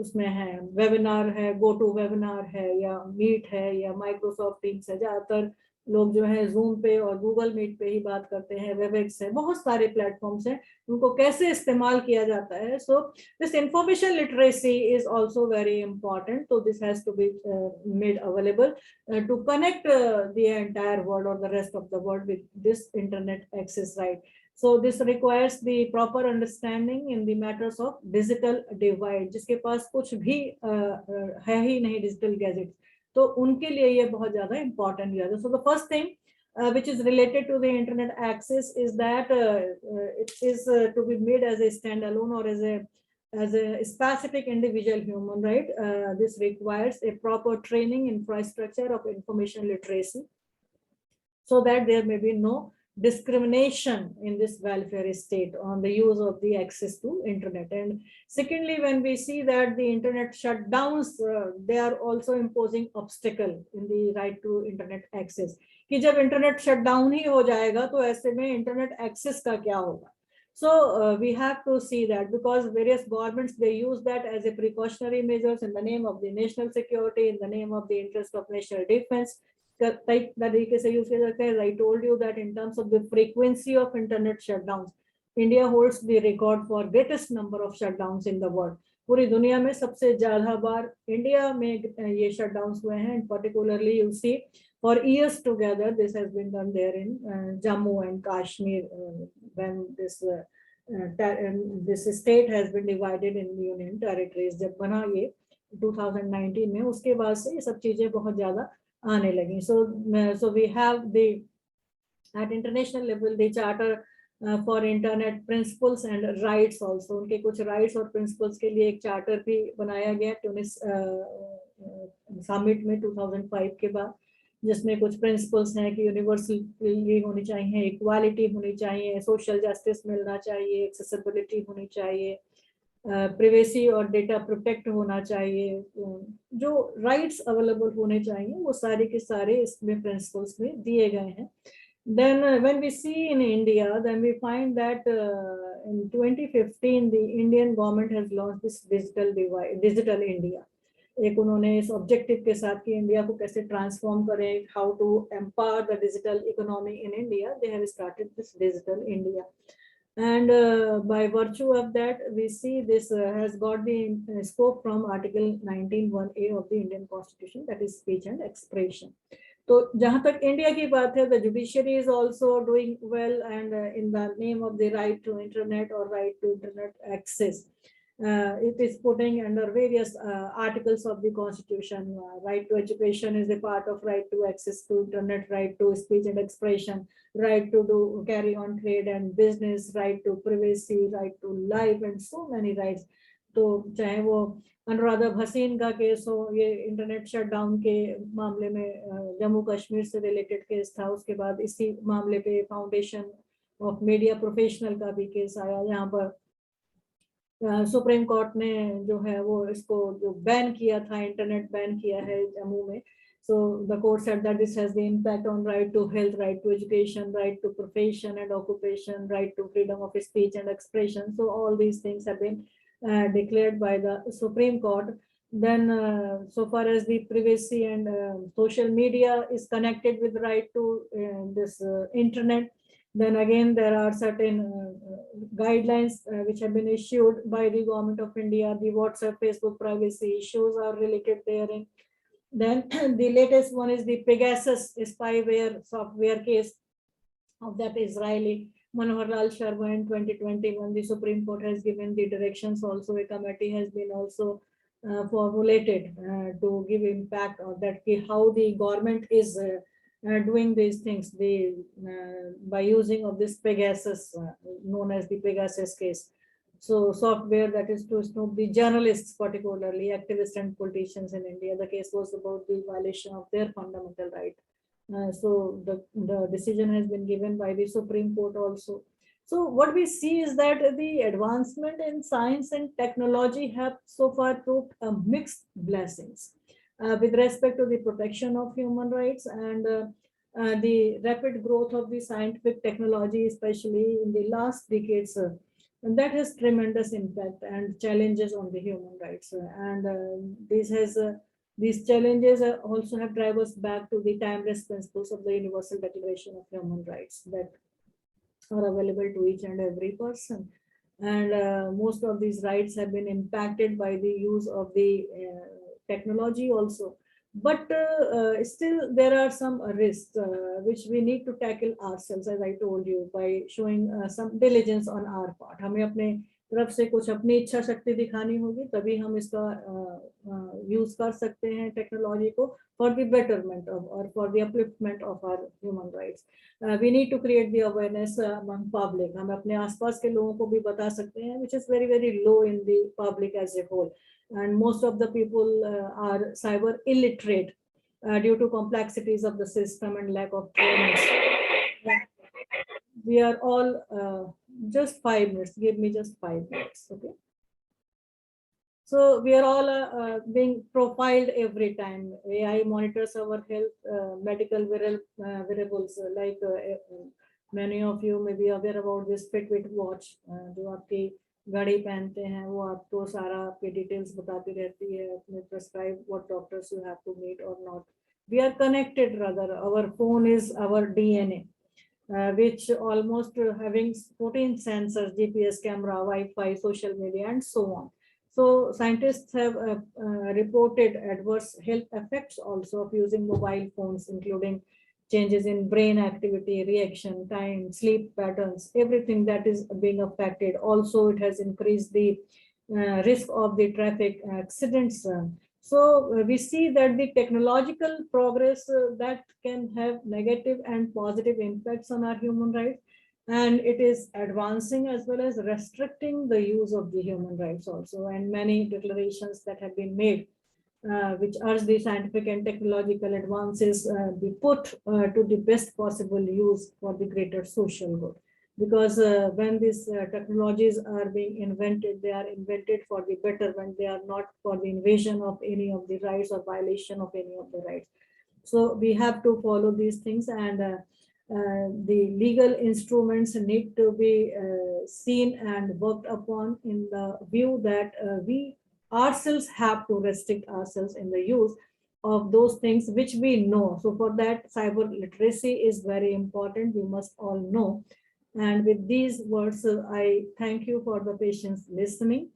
Speaker 1: उसमें है, वेबिनार है, गो टू वेबिनार है, या मीट है, या माइक्रोसॉफ्ट टीम्स है. ज्यादातर लोग जो है जूम पे और गूगल मीट पे ही बात करते हैं, वेबएक्स है, बहुत सारे प्लेटफॉर्म्स हैं, उनको कैसे इस्तेमाल किया जाता है. So this information literacy is also very important. तो this has to be made available to connect the entire world और the rest of the world with this internet access right. So this requires the proper understanding in the matters of digital divide. जिसके पास कुछ भी है ही नहीं digital gadgets, तो उनके लिए ये बहुत ज्यादा important है. So the first thing which is related to the internet access is that it is to be made as a standalone or as a specific individual human right. This requires a proper training infrastructure of information literacy so that there may be no discrimination in this welfare state on the use of the access to internet. And secondly, when we see that the internet shutdowns, they are also imposing obstacle in the right to internet access. कि जब internet shutdown ही हो जाएगा तो ऐसे में internet access का क्या होगा. So we have to see that because various governments, they use that as a precautionary measures in the name of the national security, in the name of the interest of national defense. तरीके से use किया जाता है. I told you that in terms of the frequency of internet shutdowns, India holds the record for greatest number of shutdowns in the world. पूरी दुनिया में सबसे ज्यादा बार इंडिया में ये shutdowns हुए हैं. Particularly you see for years together this has been done there in Jammu and Kashmir when this state has been divided in union territories. जब बना ये 2019 में, उसके बाद से ये सब चीजें बहुत ज्यादा आने लगी. So we have the at international level the charter for internet principles and rights also. उनके कुछ rights और principles के लिए एक charter भी बनाया गया ट्यूनिस समिट में 2005 के बाद, जिसमें कुछ प्रिंसिपल्स हैं कि यूनिवर्सली होनी चाहिए, इक्वालिटी होनी चाहिए, सोशल जस्टिस मिलना चाहिए, एक्सेसिबिलिटी होनी चाहिए, प्रिवेसी और डेटा प्रोटेक्ट होना चाहिए, जो राइट्स अवेलेबल होने चाहिए वो सारे के सारे इसमें प्रिंसिपल्स में दिए गए हैं. Then when we see in India, then we find that in 2015 the Indian government has launched this digital India. एक उन्होंने इस ऑब्जेक्टिव के साथ कि इंडिया को कैसे ट्रांसफॉर्म करें, how to empower the digital economy in India, they have started this digital India. And by virtue of that, we see this has got the scope from Article 19(1)(a) of the Indian Constitution, that is speech and expression. तो जहां तक India की बात है, the judiciary is also doing well, and in the name of the right to internet or right to internet access, it is putting under various articles of the constitution. Right to education is a part of right to access to internet, right to speech and expression, right to do carry on trade and business, right to privacy, right to life, and so many rights. तो चाहे वो अनुराधा भसीन का case हो, ये internet shutdown के मामले में जम्मू कश्मीर से रिलेटेड केस था, उसके बाद इसी मामले पे फाउंडेशन ऑफ मीडिया प्रोफेशनल का भी केस आया, यहाँ पर सुप्रीम कोर्ट ने जो है वो इसको जो बैन किया था, इंटरनेट बैन किया है जम्मू में. So the court said that this has the impact on right to health, right to education, right to profession and occupation, right to freedom of speech and expression. So all these things have been declared by the Supreme Court. Then so far as the privacy and social media is connected with right to this internet, then again there are certain guidelines which have been issued by the government of India. The WhatsApp, Facebook privacy issues are related therein. Then the latest one is the Pegasus spyware software case of that Israeli Manohar Lal Sharma in 2021. The Supreme Court has given the directions. Also, a committee has been also formulated to give impact on that, how the government is doing these things by using of this Pegasus, known as the Pegasus case. So software that is to snoop the journalists, particularly activists and politicians in India. The case was about the violation of their fundamental right. So the decision has been given by the Supreme Court also. So what we see is that the advancement in science and technology have so far proved mixed blessings with respect to the protection of human rights, and the rapid growth of the scientific technology, especially in the last decades, and that has tremendous impact and challenges on the human rights. And these challenges also have drive us back to the timeless principles of the Universal Declaration of Human Rights that are available to each and every person. And most of these rights have been impacted by the use of the technology also. But still there are some risks which we need to tackle ourselves, as I told you, by showing some diligence on our part. हमें अपने तरफ से कुछ अपनी इच्छा शक्ति दिखानी होगी, तभी हम इसका यूज कर सकते हैं टेक्नोलॉजी को for the betterment of or for the upliftment of our human rights. We need to create the awareness among public. हम अपने आसपास के लोगों को भी बता सकते हैं, which is very very low in the public as a whole. And most of the people are cyber illiterate due to complexities of the system and lack of training. We are all just 5 minutes. Give me just 5 minutes, okay? So we are all being profiled every time. AI monitors our health, medical wearables, like many of you may be aware about this Fitbit watch, जो आपकी घड़ी पहनते हैं, वो आपको सारा आपके details बताती रहती है, अपने prescribe what doctors you have to meet or not. We are connected, rather. Our phone is our DNA, which almost having 14 sensors, GPS camera, Wi-Fi, social media, and so on. So scientists have reported adverse health effects also of using mobile phones, including changes in brain activity, reaction time, sleep patterns, everything that is being affected. Also, it has increased the risk of the traffic accidents. So we see that the technological progress that can have negative and positive impacts on our human rights, and it is advancing as well as restricting the use of the human rights also. And many declarations that have been made which urge the scientific and technological advances be put to the best possible use for the greater social good. Because when these technologies are being invented, they are invented for the betterment. They are not for the invasion of any of the rights or violation of any of the rights. So we have to follow these things, and the legal instruments need to be seen and worked upon in the view that we ourselves have to restrict ourselves in the use of those things which we know. So for that, cyber literacy is very important. We must all know And with these words, I thank you for the patience listening.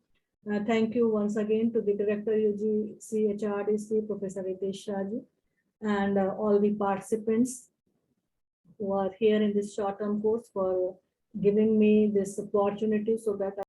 Speaker 1: Thank you once again to the Director UGC HRDC, Professor Ritesh Raji, and all the participants who are here in this short-term course for giving me this opportunity so that